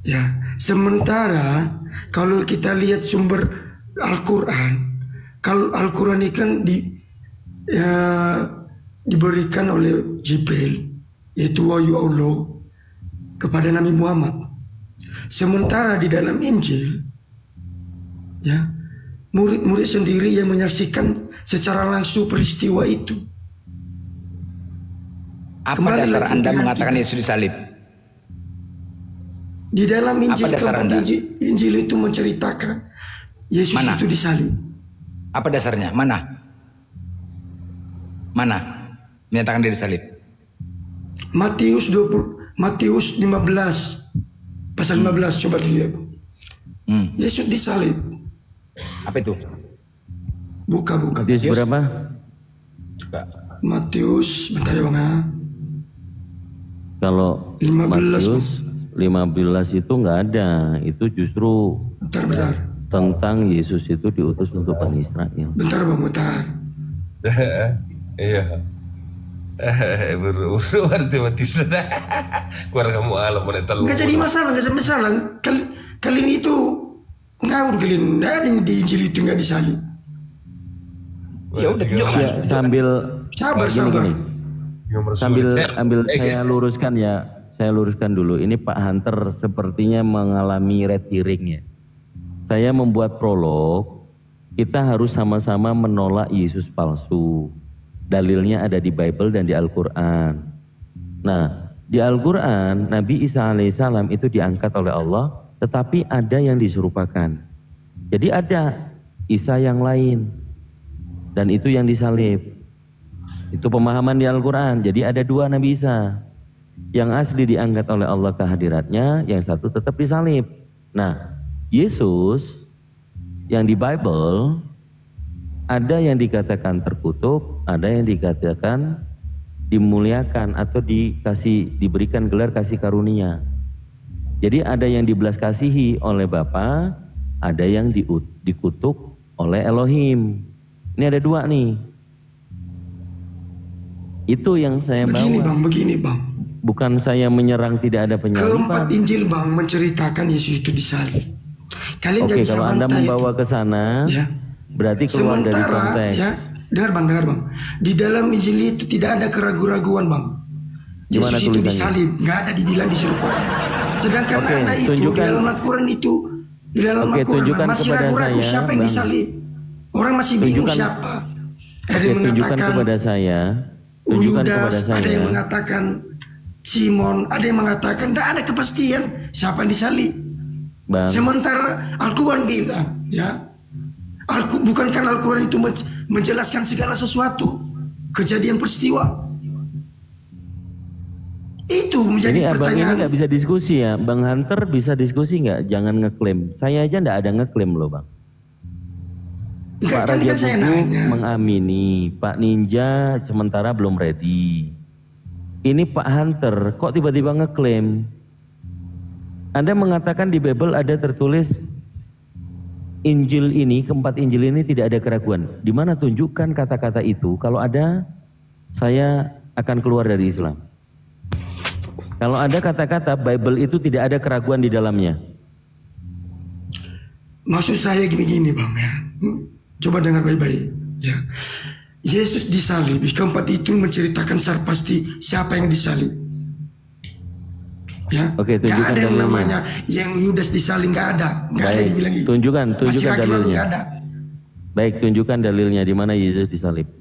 Ya, sementara kalau kita lihat sumber Al-Quran, kalau Al-Quran ini kan diberikan oleh Jibril, yaitu wahyu Allah kepada Nabi Muhammad. Sementara di dalam Injil, ya, murid-murid sendiri yang menyaksikan secara langsung peristiwa itu. Apa dasar Anda mengatakan Yesus disalib? Di dalam Injil, Injil itu menceritakan Yesus itu disalib. Apa dasarnya? Mana? Menyatakan dia disalib? Matius 15 pasal 15, coba dilihat. Yesus disalib. Apa itu? Buka. Matius berapa? Matius, bentar ya Bang ya. Kalau 15 itu nggak ada, itu justru bentar. Tentang Yesus itu diutus untuk Bani Israel. Bentar Bang, bentar. Iya. Berarti mati sudah. Keluarga mu alam menetal. Nggak jadi masalah. Kalian itu ngawur kalian. Nggak ada di Injil itu nggak disalib. Ya udah, sambil sabar. Sambil saya luruskan ya. Saya luruskan dulu. Ini Pak Hunter sepertinya mengalami red hearing ya. Saya membuat prolog. Kita harus sama-sama menolak Yesus palsu. Dalilnya ada di Bible dan di Al-Quran. Nah, di Al-Quran Nabi Isa alaihissalam itu diangkat oleh Allah, tetapi ada yang diserupakan. Jadi ada Isa yang lain, dan itu yang disalib. Itu pemahaman di Al-Quran. Jadi ada dua Nabi Isa. Yang asli diangkat oleh Allah ke hadiratnya, yang satu tetap disalib. Nah, Yesus yang di Bible ada yang dikatakan terkutuk, ada yang dikatakan dimuliakan atau diberikan gelar kasih karunia. Jadi ada yang dibelas kasihi oleh Bapa, ada yang dikutuk oleh Elohim. Ini ada dua nih. Itu yang saya bawa. Begini bang. Bukan saya menyerang tidak ada penyaliban. Keempat Injil bang menceritakan Yesus itu disalib. Kalian Oke, kalau Anda membawa ke sana, ya, berarti keluar dari konteks. Ya, dengar bang. Di dalam Injil itu tidak ada keraguan-raguan bang. Yesus itu disalib, nggak ada dibilang diserupai. Sedangkan ada itu di dalam Al-Quran itu, di dalam Al-Quran masih ragu-ragu siapa yang disalib. Orang masih bingung siapa. Ada yang mengatakan kepada saya, Yudas, ada yang mengatakan Simon, ada yang mengatakan tidak ada kepastian siapa yang disalib. Sementara Al-Quran bilang, ya, bukankah Al-Quran itu menjelaskan segala sesuatu, kejadian peristiwa. Itu menjadi pertanyaan. Ini nggak bisa diskusi ya, Bang Hunter bisa diskusi nggak? Jangan ngeklaim. Saya aja nggak ada ngeklaim loh bang. Pak Raja Buku mengamini, Pak Ninja sementara belum ready. Ini Pak Hunter kok tiba-tiba ngeklaim? Anda mengatakan di Bible ada tertulis Injil ini, keempat Injil ini tidak ada keraguan. Di mana tunjukkan kata-kata itu? Kalau ada, saya akan keluar dari Islam. Kalau ada kata-kata Bible itu tidak ada keraguan di dalamnya. Maksud saya gini-gini bang ya. Coba dengar baik-baik. Ya. Yesus disalib. Keempat itu menceritakan secara pasti siapa yang disalib. Ya, Oke, gak ada yang dalilnya. namanya yang Yudas disalib, gak ada dibilang itu. Tunjukkan Masih ragu-ragu, dalilnya. gak ada. Baik, tunjukkan dalilnya di mana Yesus disalib.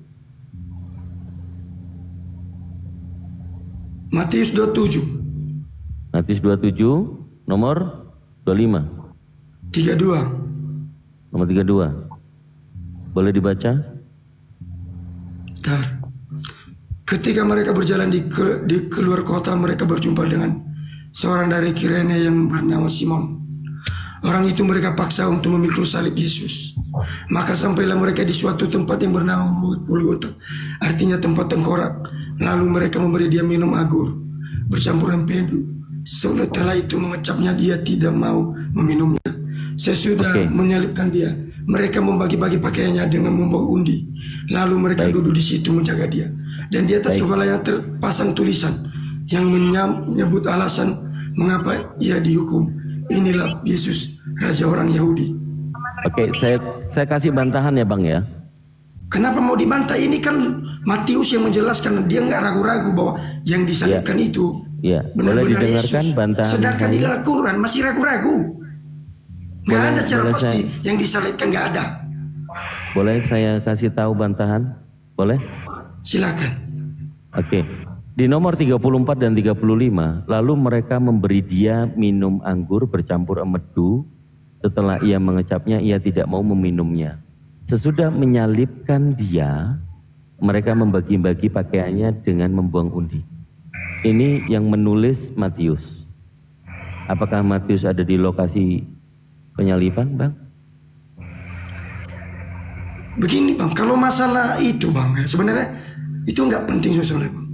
Matius 27, Matius 27 nomor 25. 32. Nomor 32. Boleh dibaca? Bentar. Ketika mereka berjalan di keluar kota, mereka berjumpa dengan seorang dari Kirene yang bernama Simon. Orang itu mereka paksa untuk memikul salib Yesus. Maka sampailah mereka di suatu tempat yang bernama Golgota, artinya tempat tengkorak. Lalu mereka memberi dia minum anggur bercampur empedu. Setelah itu mengecapnya, dia tidak mau meminumnya. Sesudah menyalibkan dia, mereka membagi-bagi pakaiannya dengan membawa undi. Lalu mereka duduk di situ menjaga dia. Dan di atas kepalanya terpasang tulisan yang menyebut alasan mengapa ia dihukum. Inilah Yesus, Raja orang Yahudi. Oke, saya kasih bantahan ya Bang ya. Kenapa mau dibantah? Ini kan Matius yang menjelaskan. Dia nggak ragu-ragu bahwa yang disalibkan itu boleh benar-benar didengarkan Yesus. bantahan. Sedangkan di Al-Quran masih ragu-ragu. Nggak ada secara pasti yang disalibkan, nggak ada. Boleh saya kasih tahu bantahan? Boleh? Silakan. Oke. Di nomor 34 dan 35, lalu mereka memberi dia minum anggur bercampur empedu. Setelah ia mengecapnya, ia tidak mau meminumnya. Sesudah menyalibkan dia, mereka membagi-bagi pakaiannya dengan membuang undi. Ini yang menulis Matius. Apakah Matius ada di lokasi penyaliban, Bang? Begini Bang, kalau masalah itu Bang, ya, sebenarnya itu nggak penting soalnya Bang.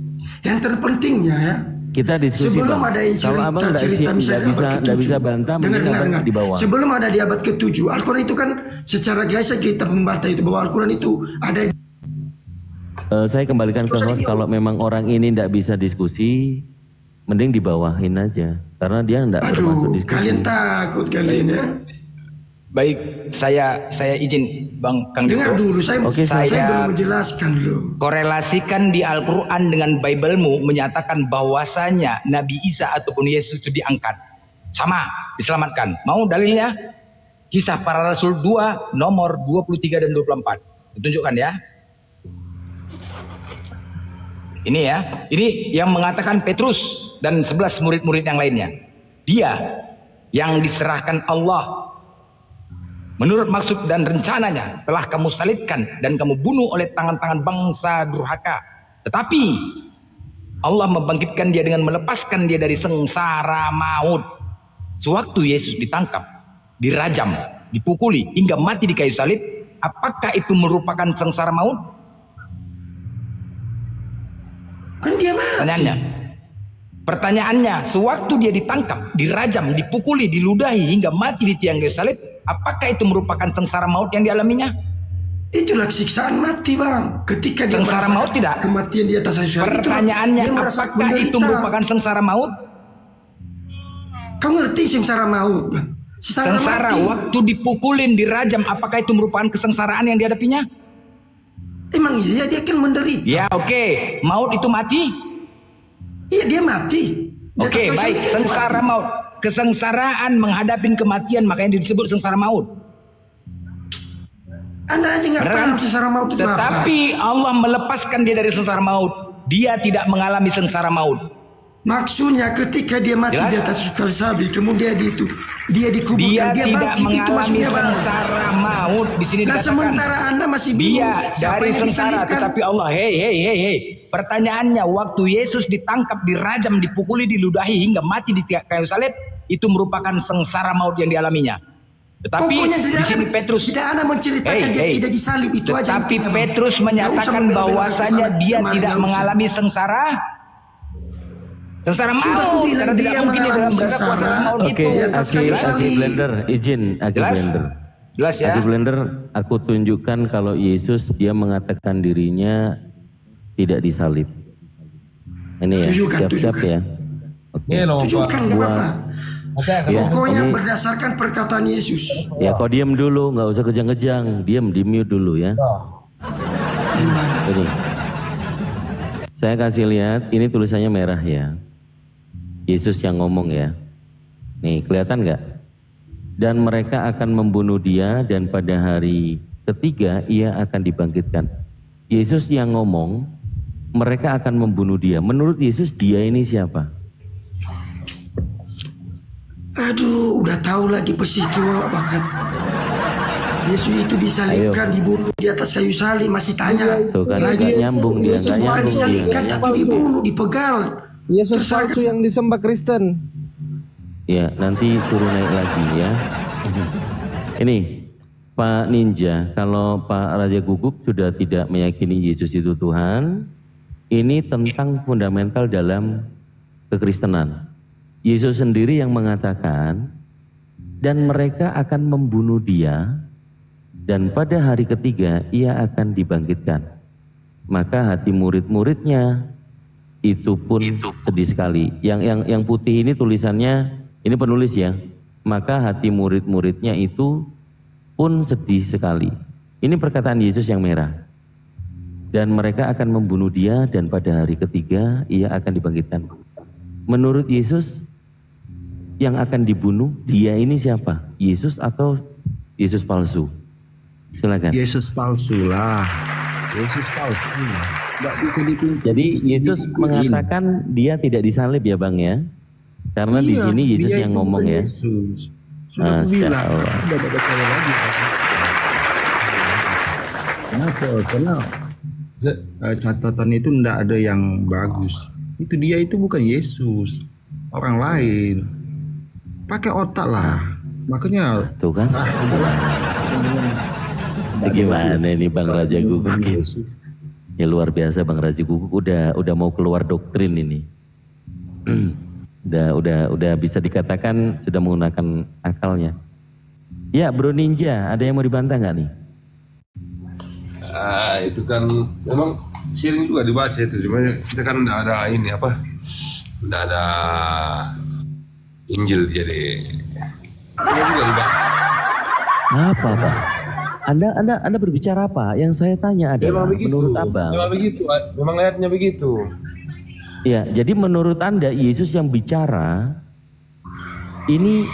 Yang terpentingnya ya, kita diskusi sebelum Bang. ada yang cerita misalnya abad ke-7. Bisa bantah, dengar. di bawah. Sebelum ada di abad ke-7, Al-Quran itu kan secara biasa kita membantah itu bahwa Al-Quran itu ada. Saya kembalikan ke host. Kalau memang orang ini tidak bisa diskusi, mending dibawahin aja, karena dia tidak termasuk diskusi. Kalian takut kalian ya? Baik, saya izin Bang Kang Dengar Dito. dulu, saya belum menjelaskan loh. Korelasikan di Al-Quran dengan Bible-mu menyatakan bahwasanya Nabi Isa ataupun Yesus itu diangkat. Sama, diselamatkan. Mau dalilnya? Kisah Para Rasul 2 nomor 23 dan 24. Ditunjukkan ya. Ini ya, ini yang mengatakan Petrus dan 11 murid-murid yang lainnya. Dia yang diserahkan Allah menurut maksud dan rencananya telah kamu salibkan dan kamu bunuh oleh tangan-tangan bangsa durhaka. Tetapi Allah membangkitkan dia dengan melepaskan dia dari sengsara maut. Sewaktu Yesus ditangkap, dirajam, dipukuli hingga mati di kayu salib, apakah itu merupakan sengsara maut? Kan dia mati. Pertanyaannya, sewaktu dia ditangkap, dirajam, dipukuli, diludahi hingga mati di tiang kayu salib, apakah itu merupakan sengsara maut yang dialaminya? Itulah siksaan mati Bang. Ketika dia sengsara maut tidak? Kematian di atas kayu salib. Pertanyaannya, apakah itu merupakan sengsara maut? Kau ngerti sengsara maut? Sengsara waktu dipukulin, dirajam, apakah itu merupakan kesengsaraan yang dihadapinya? Emang iya dia kan menderita. Ya oke. Maut itu mati? Iya dia mati. Oke, baik, sengsara maut. Kesengsaraan menghadapi kematian, makanya disebut sengsara maut. Anda aja nggak paham sengsara maut itu apa. Tetapi Allah melepaskan dia dari sengsara maut. Dia tidak mengalami sengsara maut. Maksudnya ketika dia mati di atas kayu salib, kemudian dia dikuburkan, dia bangkit, itu maksudnya sengsara maut di sini. Nah sementara Anda masih bingung siapa yang sengsara, tetapi Allah, hei. Pertanyaannya, waktu Yesus ditangkap, dirajam, dipukuli, diludahi hingga mati di kayu salib, itu merupakan sengsara maut yang dialaminya. Tetapi pokoknya di sini Petrus tidak ada menceritakan dia tidak disalib, itu aja. Tapi Petrus menyatakan bahwasanya dia tidak mengalami sengsara maut. Sudah dia mengalami sengsara. Oke, Agi Blender, izin Agi Blender. Jelas ya. Agi Blender, aku tunjukkan kalau Yesus dia mengatakan dirinya tidak disalib. Ini ya, siap-siap ya. Oke. Tunjukkan nggak apa-apa. Pokoknya berdasarkan perkataan Yesus. Ya kau diam dulu, nggak usah kejang-kejang, diam di mute dulu ya. Ini. Saya kasih lihat, ini tulisannya merah ya. Yesus yang ngomong ya. Nih, kelihatan nggak? Dan mereka akan membunuh dia dan pada hari ketiga ia akan dibangkitkan. Yesus yang ngomong, mereka akan membunuh dia. Menurut Yesus dia ini siapa? Aduh, udah tahu lagi peristiwa bahkan. Yesus itu disalibkan, dibunuh di atas kayu salib, masih tanya. Tuh kan, lagi nyambung dia. Yesus bukan disalibkan tapi dibunuh, dipegal. Yesus palsu yang disembah Kristen. Ya, nanti suruh naik lagi ya. Ini Pak Ninja, kalau Pak Raja Guguk sudah tidak meyakini Yesus itu Tuhan, ini tentang fundamental dalam kekristenan. Yesus sendiri yang mengatakan, dan mereka akan membunuh dia, dan pada hari ketiga ia akan dibangkitkan. Maka hati murid-muridnya itu pun sedih sekali. Yang putih ini tulisannya, ini penulis ya. Maka hati murid-muridnya itu pun sedih sekali. Ini perkataan Yesus yang merah. Dan mereka akan membunuh dia dan pada hari ketiga ia akan dibangkitkan. Menurut Yesus, yang akan dibunuh dia ini siapa? Yesus atau Yesus palsu? Silakan. Yesus palsu lah. Yesus palsu. Nggak bisa dipindah. Jadi Yesus mengatakan dia tidak disalib ya Bang ya? Karena di sini Yesus yang ngomong ya. Yesus. Sudah bilang. Tidak ada saya lagi. Kenapa? Catatan itu tidak ada yang bagus. Itu dia itu bukan Yesus. Orang lain. Pakai otak lah. Makanya. Tuh kan. Gimana ini Bang Raja Guguk? Ya luar biasa Bang Raja Guguk udah mau keluar doktrin ini. udah bisa dikatakan sudah menggunakan akalnya. Ya Bro Ninja, ada yang mau dibantah nggak nih? Itu kan memang sering juga dibaca itu, cuma kita kan nggak ada ini apa, nggak ada Injil jadi kita juga dibaca. Apa Pak? Anda berbicara apa? Yang saya tanya adalah menurut Abang. Memang begitu, memang ayatnya begitu. Ya, jadi menurut Anda Yesus yang bicara ini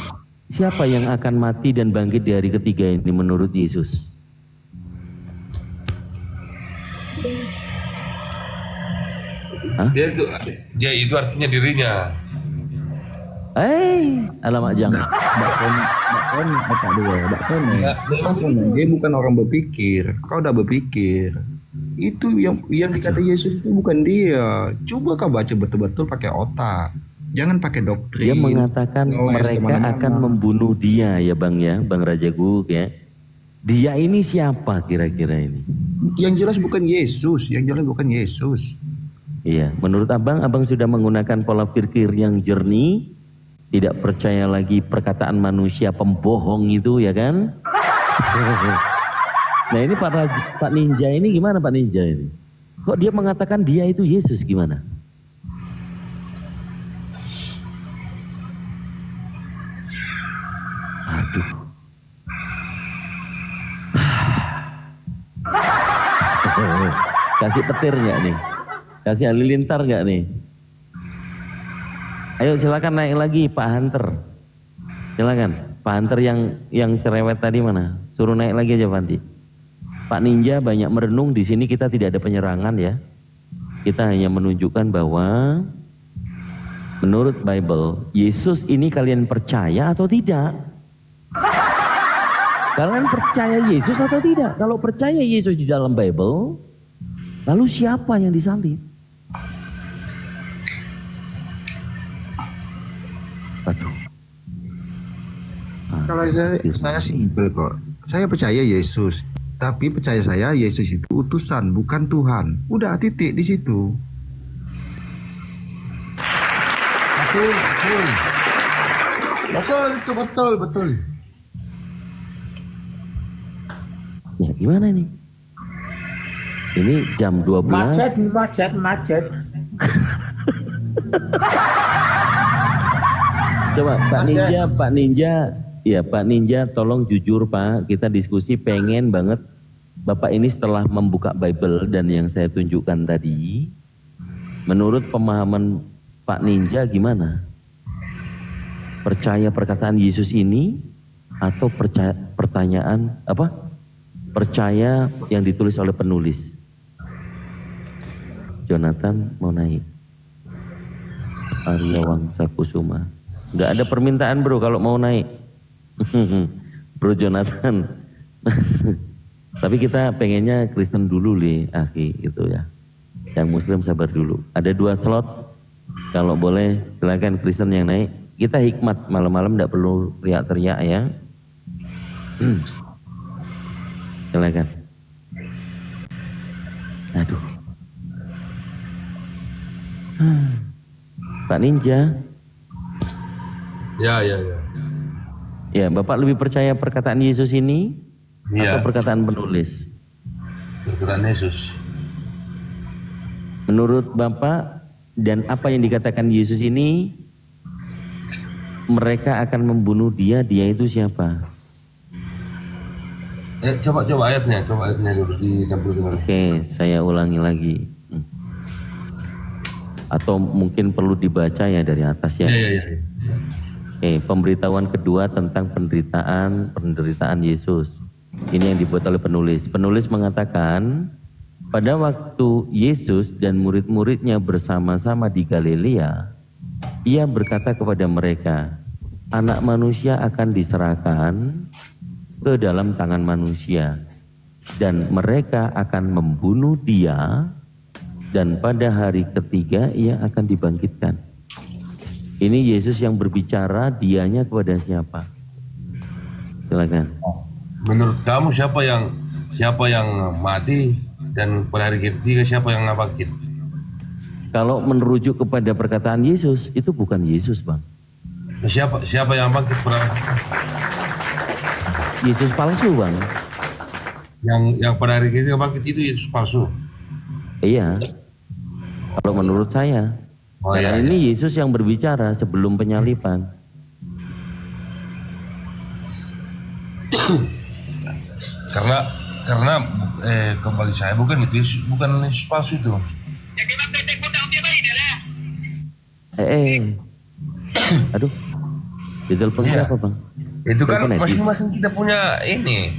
siapa yang akan mati dan bangkit di hari ketiga ini menurut Yesus? Hah? Dia itu artinya dirinya. Alamak jangan. Dia bukan orang berpikir. Kau udah berpikir. Itu yang dikata Yesus itu bukan dia. Coba kau baca betul-betul pakai otak. Jangan pakai doktrin. Dia mengatakan mereka akan membunuh dia ya Bang ya, Bang Raja Guguk ya. Dia ini siapa kira-kira ini? Yang jelas bukan Yesus. Iya, menurut Abang sudah menggunakan pola pikir yang jernih. Tidak percaya lagi perkataan manusia pembohong itu ya kan? Nah ini Pak Ninja ini gimana Pak Ninja ini? Kok dia mengatakan dia itu Yesus gimana? Aduh. Kasih petir nggak nih? Kasih halilintar nggak nih? Ayo silakan naik lagi Pak Hunter. Silakan Pak Hunter yang cerewet tadi mana? Suruh naik lagi aja Fanti. Pak Ninja banyak merenung, di sini kita tidak ada penyerangan ya. Kita hanya menunjukkan bahwa menurut Bible Yesus ini kalian percaya atau tidak? Kalian percaya Yesus atau tidak? Kalau percaya Yesus di dalam Bible, lalu siapa yang disalib? Aduh. Kalau saya simpel kok. Saya percaya Yesus, tapi percaya saya Yesus itu utusan, bukan Tuhan. Udah titik di situ. Betul. Ya gimana nih? Ini jam 12. Macet. Coba Pak Ninja, ya Pak Ninja tolong jujur Pak, kita diskusi pengen banget Bapak ini setelah membuka Bible dan yang saya tunjukkan tadi, menurut pemahaman Pak Ninja gimana? Percaya perkataan Yesus ini atau percaya percaya yang ditulis oleh penulis? Jonathan mau naik. Arya Wangsa Kusuma. Nggak ada permintaan bro kalau mau naik. Bro Jonathan. Tapi kita pengennya Kristen dulu nih, Aki gitu ya. Yang Muslim sabar dulu. Ada 2 slot. Kalau boleh silakan Kristen yang naik. Kita hikmat malam-malam nggak perlu teriak-teriak ya. Silakan. Aduh. Pak Ninja. Ya. Ya, Bapak lebih percaya perkataan Yesus ini atau perkataan penulis? Perkataan Yesus. Menurut Bapak dan apa yang dikatakan Yesus ini, mereka akan membunuh dia itu siapa? Coba ayatnya dulu ditampilkan. Oke, saya ulangi lagi. Atau mungkin perlu dibaca ya dari atas ya. Iya. Oke, pemberitahuan kedua tentang penderitaan Yesus. Ini yang dibuat oleh penulis. Penulis mengatakan, pada waktu Yesus dan murid-muridnya bersama-sama di Galilea, ia berkata kepada mereka, Anak Manusia akan diserahkan ke dalam tangan manusia, dan mereka akan membunuh dia, dan pada hari ketiga ia akan dibangkitkan. Ini Yesus yang berbicara, dianya kepada siapa? Silakan. Menurut kamu siapa yang mati dan pada hari ketiga siapa yang bangkit? Kalau merujuk kepada perkataan Yesus, itu bukan Yesus, Bang. Siapa yang bangkit pada Yesus palsu, Bang. Yang pada hari ketiga bangkit itu Yesus palsu. Iya. Kalau menurut saya. Karena ini Yesus yang berbicara sebelum penyaliban. karena bagi saya bukan Yesus palsu itu. Aduh. Ditelepon siapa, Bang? Itu kan masing-masing kita punya ini.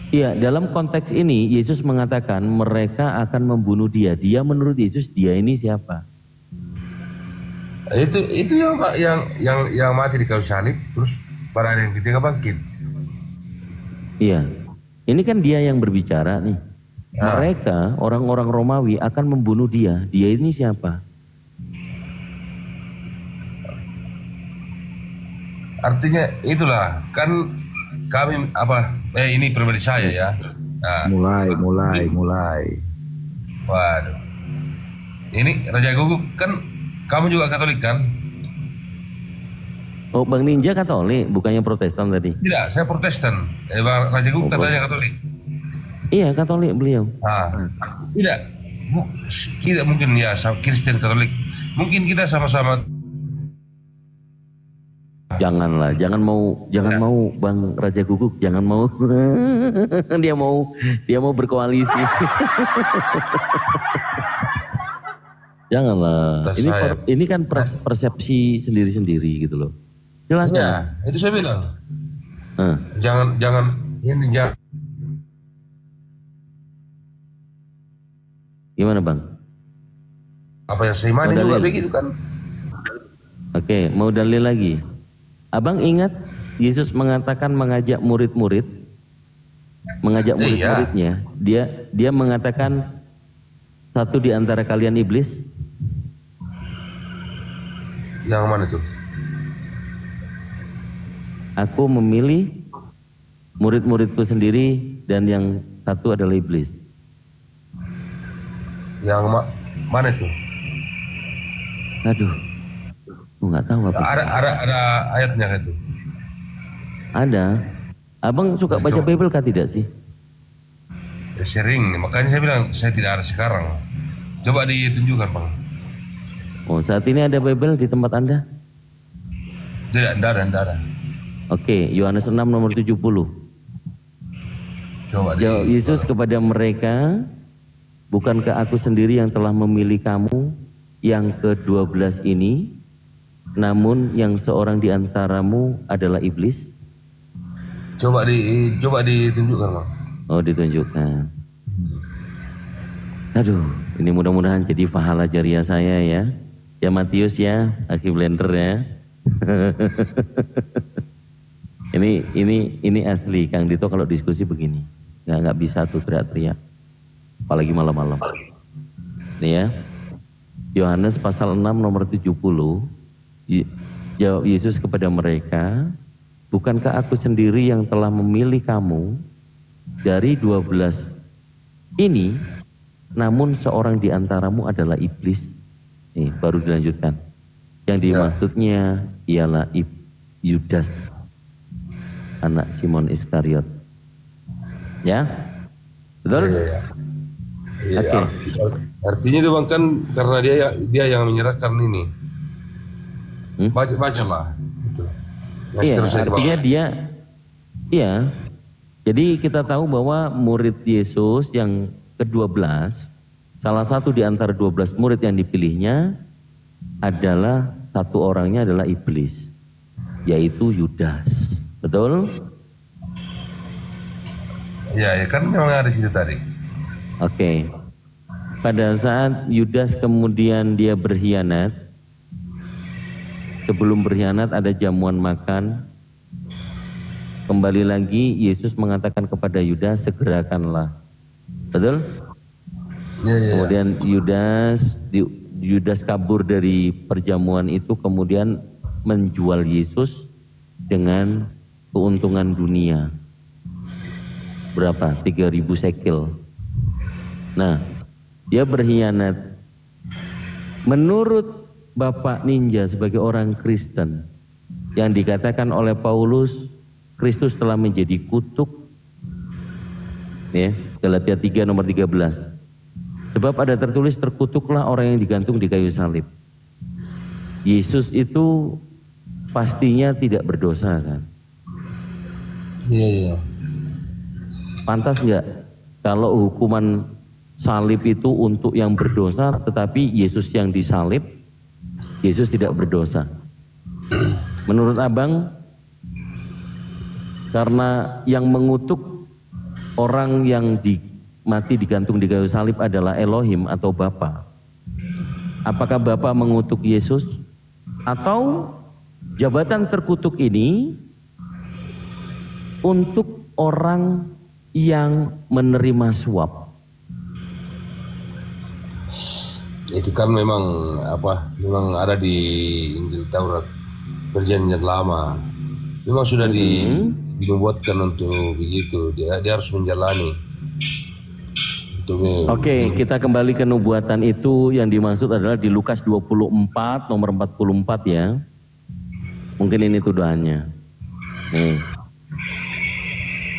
Iya, dalam konteks ini Yesus mengatakan mereka akan membunuh dia. Dia menurut Yesus dia ini siapa? Itu yang mati di kayu salib terus pada hari yang ketiga bangkit. Iya. Ini kan dia yang berbicara nih. Mereka orang-orang Romawi akan membunuh dia. Dia ini siapa? Artinya itulah kan kami ini pribadi saya ya. Nah, mulai. Waduh. Ini Raja Guguk kan kamu juga Katolik kan? Oh, Bang Ninja Katolik, bukannya Protestan tadi? Tidak, saya Protestan. Raja Guguk katanya Katolik. Iya, Katolik beliau. Tidak mungkin ya Kristen Katolik. Mungkin kita sama-sama. Janganlah, jangan mau Bang Raja Guguk, jangan mau. dia mau berkoalisi. Janganlah. Ini kan persepsi sendiri-sendiri gitu loh. Silakan. Ya, itu saya bilang. Jangan. Gimana, Bang? Apa yang saya imani juga begitu kan? Oke, mau dalil lagi. Abang ingat Yesus mengatakan mengajak murid-muridnya. Dia mengatakan satu di antara kalian iblis. Yang mana tuh? Aku memilih murid-muridku sendiri dan yang satu adalah iblis. Yang mana tuh? Aduh, aku nggak tahu apa. Ada ayatnya itu. Ada. Abang suka baca Bible kah tidak sih? Ya, sering, makanya saya bilang saya tidak ada sekarang. Coba ditunjukkan, Bang. Oh, saat ini ada Bible di tempat Anda? Tidak ada. Oke, Yohanes 6 nomor 70. Jawab Yesus kepada mereka, bukankah aku sendiri yang telah memilih kamu yang ke-12 ini, namun yang seorang di antaramu adalah iblis? Coba ditunjukkan, Bang. Oh, ditunjukkan. Aduh, ini mudah-mudahan jadi pahala jariah saya ya. Ya Matius ya, Aki Blender ya. Ini asli Kang Dito kalau diskusi begini. Nggak bisa tuh teriak-teriak. Apalagi malam-malam. Nih ya. Yohanes pasal 6 nomor 70. Jawab Yesus kepada mereka, bukankah aku sendiri yang telah memilih kamu dari 12 ini, namun seorang di antaramu adalah iblis. Nih, baru dilanjutkan. Yang dimaksudnya ialah Yudas, anak Simon Iskariot. Ya? Betul? Iya. Okay. Artinya itu Bang kan karena dia yang menyerahkan ini. Bacalah itu. Iya, artinya dia jadi kita tahu bahwa murid Yesus yang ke-12, salah satu di antara 12 murid yang dipilihnya adalah satu orangnya adalah iblis, yaitu Yudas. Betul? Ya kan memang ada di situ tadi. Oke. Pada saat Yudas kemudian dia berkhianat, sebelum berkhianat ada jamuan makan. Kembali lagi Yesus mengatakan kepada Yudas, segerakanlah. Betul? Kemudian Yudas kabur dari perjamuan itu, kemudian menjual Yesus dengan keuntungan dunia. Berapa? 3.000 shekel. Nah, dia berkhianat. Menurut Bapak Ninja sebagai orang Kristen, yang dikatakan oleh Paulus, Kristus telah menjadi kutuk. Ya, Galatia 3 nomor 13. Sebab ada tertulis, terkutuklah orang yang digantung di kayu salib. Yesus itu pastinya tidak berdosa kan? Iya. Pantas nggak kalau hukuman salib itu untuk yang berdosa, tetapi Yesus yang disalib, Yesus tidak berdosa? Menurut Abang, karena yang mengutuk orang yang mati digantung di kayu salib adalah Elohim atau Bapa, apakah Bapa mengutuk Yesus? Atau jabatan terkutuk ini untuk orang yang menerima suap? Itu kan memang ada di Injil Taurat Perjanjian Lama. Memang sudah dibuatkan untuk begitu. Dia harus menjalani. Oke, kita kembali ke nubuatan itu. Yang dimaksud adalah di Lukas 24 nomor 44 ya. Mungkin ini tuduhannya. Nih.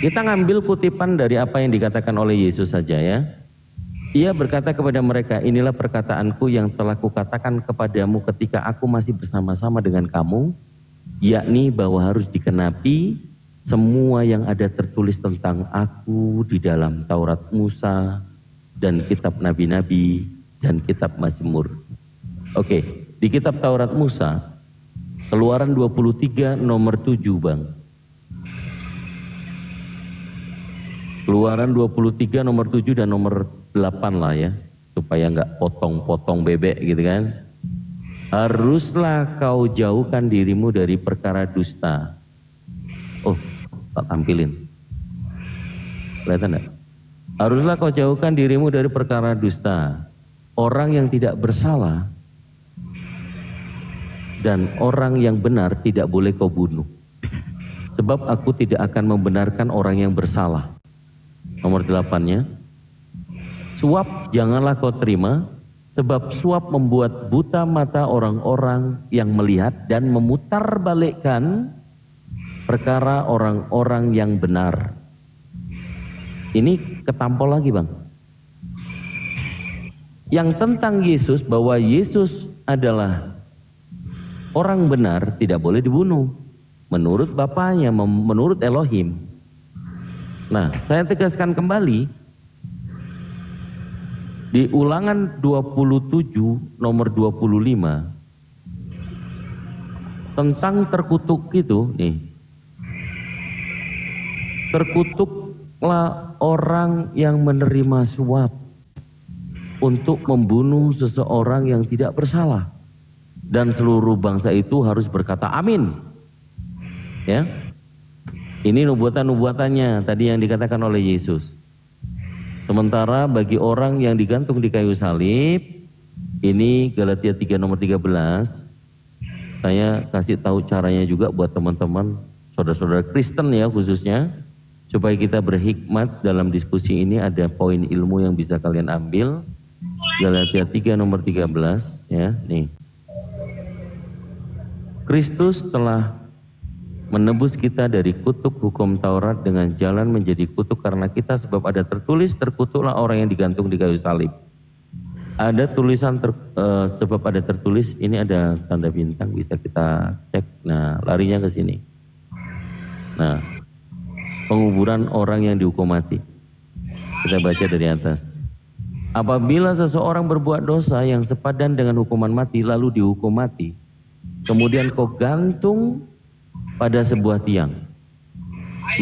Kita ngambil kutipan dari apa yang dikatakan oleh Yesus saja ya. Ia berkata kepada mereka, inilah perkataanku yang telah kukatakan kepadamu ketika aku masih bersama-sama dengan kamu, yakni bahwa harus dikenapi semua yang ada tertulis tentang aku di dalam Taurat Musa dan kitab nabi-nabi dan kitab Mazmur. Oke, di kitab Taurat Musa, Keluaran 23 nomor 7 Bang. Keluaran 23 nomor 7 dan nomor 8 lah ya, supaya nggak potong-potong bebek gitu kan. Haruslah kau jauhkan dirimu dari perkara dusta. Oh, tak tampilin. Kelihatan enggak? Haruslah kau jauhkan dirimu dari perkara dusta. Orang yang tidak bersalah dan orang yang benar tidak boleh kau bunuh. Sebab aku tidak akan membenarkan orang yang bersalah. Nomor 8-nya, suap janganlah kau terima, sebab suap membuat buta mata orang-orang yang melihat dan memutarbalikkan perkara orang-orang yang benar. Ini ketampol lagi Bang. Yang tentang Yesus, bahwa Yesus adalah orang benar, tidak boleh dibunuh. menurut bapaknya, menurut Elohim. Nah, saya tegaskan kembali di Ulangan 27 nomor 25 tentang terkutuk itu nih. Terkutuklah orang yang menerima suap untuk membunuh seseorang yang tidak bersalah, dan seluruh bangsa itu harus berkata amin. Ya. Ini nubuatan-nubuatannya tadi yang dikatakan oleh Yesus. Sementara bagi orang yang digantung di kayu salib, ini Galatia 3 nomor 13, saya kasih tahu caranya juga buat teman-teman, saudara-saudara Kristen ya khususnya, supaya kita berhikmat dalam diskusi ini. Ada poin ilmu yang bisa kalian ambil. Galatia 3 nomor 13 ya, nih. Kristus telah menebus kita dari kutuk hukum Taurat dengan jalan menjadi kutuk karena kita, sebab ada tertulis, terkutuklah orang yang digantung di kayu salib. Ada tulisan sebab ada tertulis, ini ada tanda bintang, bisa kita cek. Nah, larinya ke sini. Nah, penguburan orang yang dihukum mati. Kita baca dari atas. Apabila seseorang berbuat dosa yang sepadan dengan hukuman mati lalu dihukum mati, kemudian kau gantung pada sebuah tiang,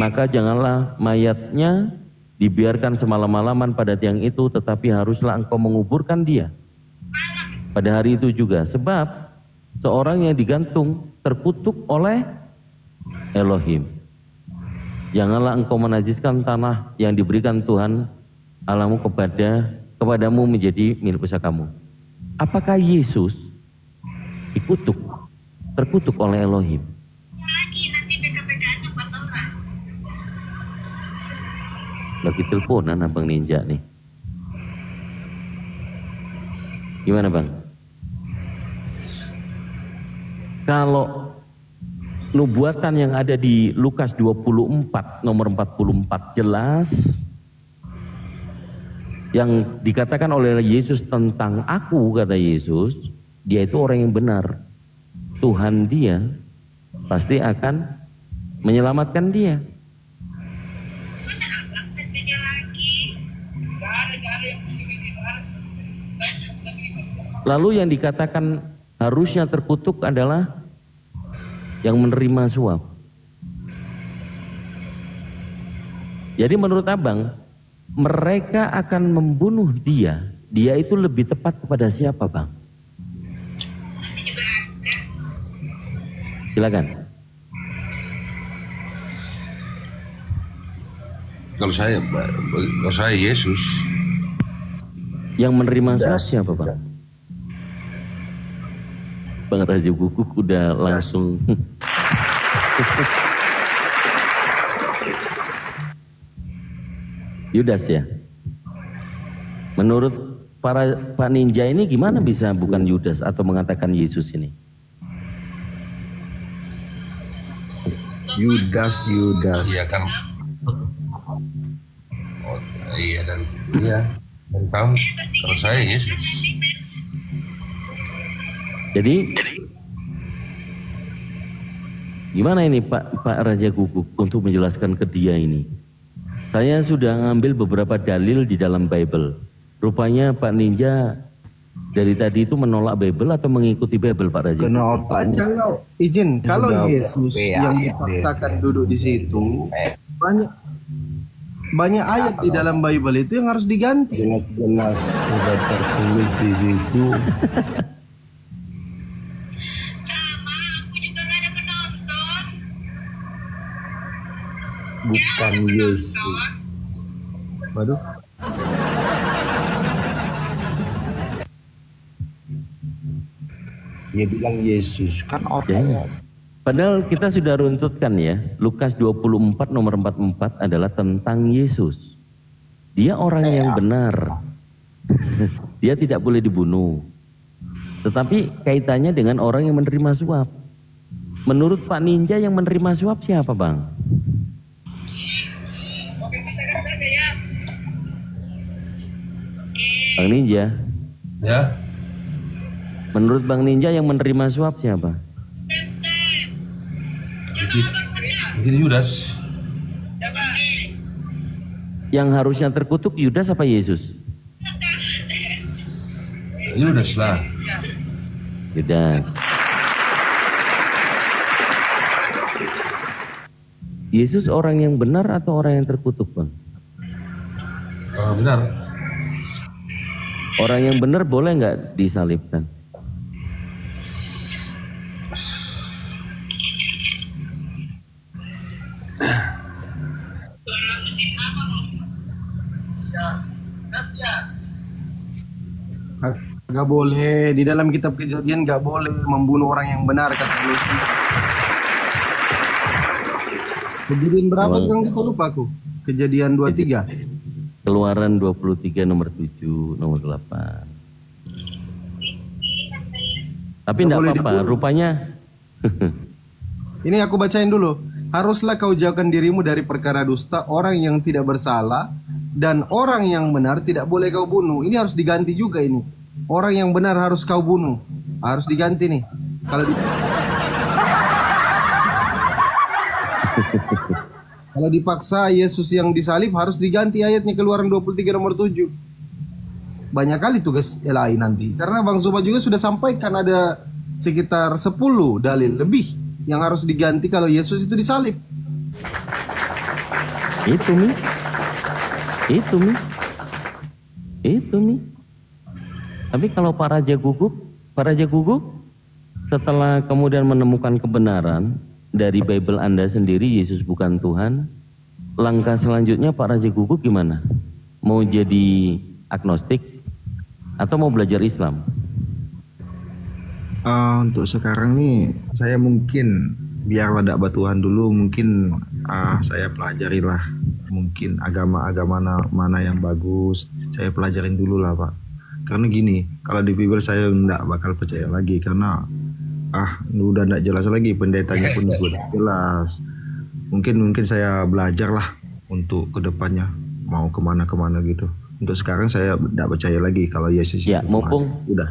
maka janganlah mayatnya dibiarkan semalam-malaman pada tiang itu, tetapi haruslah engkau menguburkan dia pada hari itu juga, sebab seorang yang digantung terkutuk oleh Elohim. Janganlah engkau menajiskan tanah yang diberikan Tuhan Allahmu kepadamu menjadi milik pusakamu. Apakah Yesus terkutuk oleh Elohim? Lagi teleponan Abang Ninja nih. Gimana Bang? Kalau nubuatan yang ada di Lukas 24 nomor 44 jelas, yang dikatakan oleh Yesus tentang aku, kata Yesus, dia itu orang yang benar. Tuhan dia pasti akan menyelamatkan dia. Lalu yang dikatakan harusnya terkutuk adalah yang menerima suap. Jadi menurut Abang, mereka akan membunuh dia. Dia itu lebih tepat kepada siapa Bang? Silakan. Kalau saya Yesus. Yang menerima suap siapa Bang? Bang Raja Guguk udah langsung. Yudas ya. Menurut Pak Ninja ini gimana bisa bukan Yudas atau mengatakan Yesus ini? Yudas. Iya kan. Oh, iya dan kamu. Kalau saya Yesus. Jadi gimana ini Pak Raja Guguk untuk menjelaskan ke dia ini? Saya sudah ngambil beberapa dalil di dalam Bible. Rupanya Pak Ninja dari tadi itu menolak Bible atau mengikuti Bible Pak Raja? Kena otaknya. Kalau Yesus yang dipaksakan duduk di situ, banyak ayat di dalam Bible itu yang harus diganti. Jelas-jelas sudah tertulis di situ. Bukan Yesus. Waduh. Dia bilang Yesus kan orang. Padahal kita sudah runtutkan ya, Lukas 24 nomor 44 adalah tentang Yesus. Dia orang yang benar. Dia tidak boleh dibunuh. Tetapi kaitannya dengan orang yang menerima suap. Menurut Pak Ninja yang menerima suap siapa Bang? Bang Ninja. Ya. Menurut Bang Ninja yang menerima suap siapa? Itu Mungkin Yudas. Yang harusnya terkutuk Yudas apa Yesus? Yudas lah. Yudas. Yesus orang yang benar atau orang yang terkutuk, Bang? Benar. Orang yang benar boleh nggak disalibkan? Gak boleh, di dalam kitab Kejadian gak boleh membunuh orang yang benar, kata Allah. Kejadian berapa tuh Kang? Kita lupa aku. Kejadian 23. Keluaran 23 nomor 7, nomor 8. Tapi enggak apa-apa, rupanya. Ini aku bacain dulu. Haruslah kau jauhkan dirimu dari perkara dusta, orang yang tidak bersalah, dan orang yang benar tidak boleh kau bunuh. Ini harus diganti juga ini. Orang yang benar harus kau bunuh. Harus diganti nih. Kalau dipaksa Yesus yang disalib harus diganti ayatnya, Keluaran 23 nomor 7. Banyak kali tugas lain nanti. Karena Bang Soba juga sudah sampaikan ada sekitar 10 dalil lebih yang harus diganti kalau Yesus itu disalib. Itu Mi. Tapi kalau Pak Raja Guguk setelah kemudian menemukan kebenaran dari Bible Anda sendiri, Yesus bukan Tuhan, langkah selanjutnya Pak Raja Guguk gimana? Mau jadi agnostik atau mau belajar Islam? Untuk sekarang nih saya mungkin biar tidak batuhan dulu, mungkin saya pelajari lah, mungkin agama-agama mana yang bagus saya pelajarin dulu lah Pak. Karena gini, kalau di Bible saya tidak bakal percaya lagi karena udah tidak jelas lagi, pendetanya pun udah jelas. Mungkin saya belajar lah untuk kedepannya mau kemana gitu. Untuk sekarang saya tidak percaya lagi kalau Yesus ya, itu mumpung udah.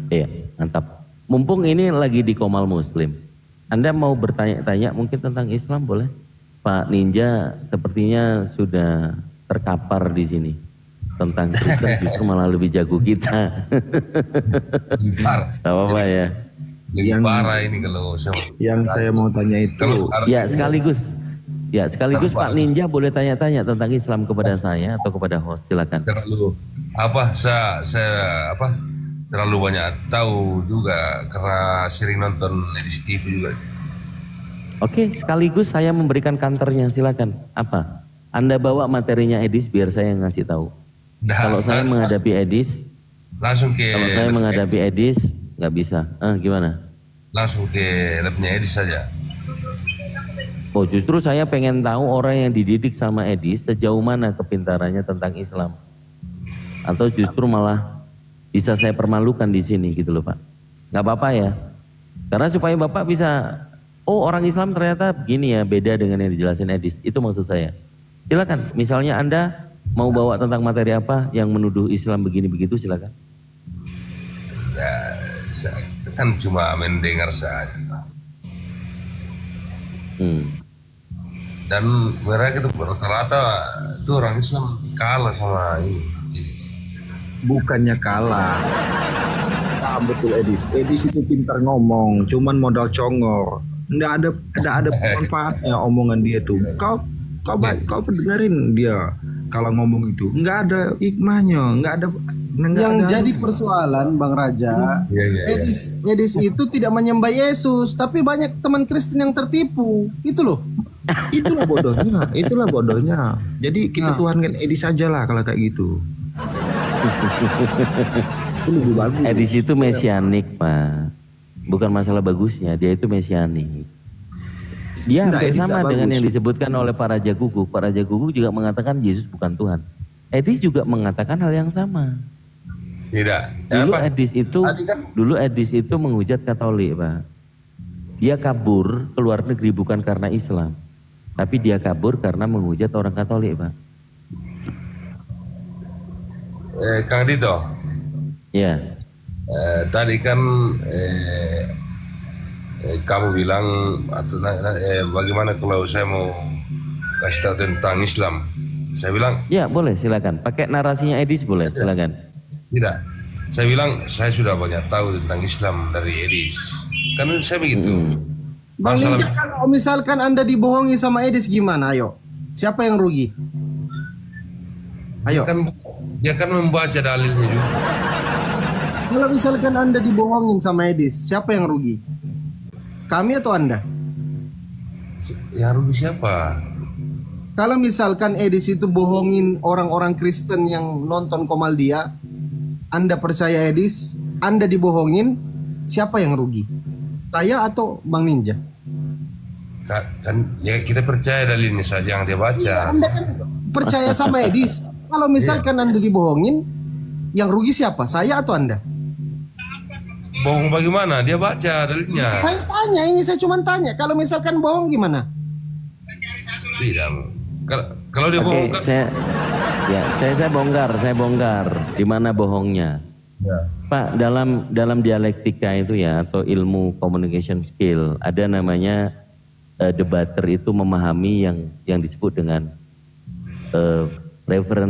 Iya, mantap. Mumpung ini lagi di Komal Muslim, Anda mau bertanya-tanya mungkin tentang Islam boleh? Pak Ninja sepertinya sudah terkapar di sini. Tentang Kristen justru malah lebih jago kita. Apa ya? Lebih parah ini kalau yang saya mau tanya itu. Ya sekaligus Pak Ninja boleh tanya-tanya tentang Islam kepada saya atau kepada host, silakan. Saya terlalu banyak tahu juga karena sering nonton Edis TV juga. Oke, sekaligus saya memberikan kantornya, silakan. Apa? Anda bawa materinya Edis biar saya ngasih tahu. Kalau saya menghadapi Edis, nggak bisa. Gimana? Langsung ke labnya Edis saja. Oh, justru saya pengen tahu orang yang dididik sama Edis sejauh mana kepintarannya tentang Islam. Atau justru malah bisa saya permalukan di sini gitu loh Pak. Nggak apa-apa ya. Karena supaya Bapak bisa, orang Islam ternyata begini ya, beda dengan yang dijelasin Edis. Itu maksud saya. Silakan, misalnya Anda mau bawa tentang materi apa yang menuduh Islam begini begitu, silakan. Saya kan cuma mendengar saja. Dan mereka itu rata-rata itu orang Islam kalah sama ini. Bukannya kalah. Betul Edis itu pintar ngomong, cuman modal congor. Nggak ada manfaatnya omongan dia tuh. Kau dengerin dia. Kalau ngomong itu nggak ada hikmahnya, nggak ada. Jadi persoalan Bang Raja, Edis itu tidak menyembah Yesus, tapi banyak teman Kristen yang tertipu, itu loh. Itulah bodohnya. Jadi kita tuhankan Edis aja lah kalau kayak gitu. Itu lebih bagus. Edis itu mesianik Pak, bukan masalah bagusnya, dia itu mesianik. Dia hampir sama dengan yang disebutkan oleh Pak Raja Guguk. Pak Raja Guguk juga mengatakan Yesus bukan Tuhan. Edis juga mengatakan hal yang sama. Tidak. Dulu Edis itu menghujat Katolik Pak. Dia kabur ke luar negeri bukan karena Islam, tapi dia kabur karena menghujat orang Katolik Pak. Kang Dito. Ya. Tadi kan kamu bilang bagaimana kalau saya mau kasih tahu tentang Islam? Saya bilang, ya boleh, silakan. Pakai narasinya Edis boleh, silakan. Tidak, saya bilang saya sudah banyak tahu tentang Islam dari Edis. Kan saya begitu. Bang Ninja, kalau misalkan Anda dibohongi sama Edis gimana? Ayo, siapa yang rugi? Ayo. Dia kan membaca dalilnya juga. Kalau misalkan Anda dibohongin sama Edis, siapa yang rugi? Kami atau Anda? Yang rugi siapa? Kalau misalkan Edis itu bohongin orang-orang Kristen yang nonton Komaldia, Anda percaya Edis, Anda dibohongin, siapa yang rugi? Saya atau Bang Ninja? Kan ya kita percaya dalilnya saja yang dia baca. Anda kan percaya sama Edis. Kalau misalkan Anda dibohongin, yang rugi siapa? Saya atau Anda? Bohong bagaimana? Dia baca dalilnya. Saya tanya, ini saya cuma tanya. Kalau misalkan bohong gimana? Tidak. Kalau dia bohong kan? Saya bongkar. Di mana bohongnya? Ya. Pak, dalam dialektika itu ya, atau ilmu communication skill, ada namanya debater itu memahami yang disebut dengan reference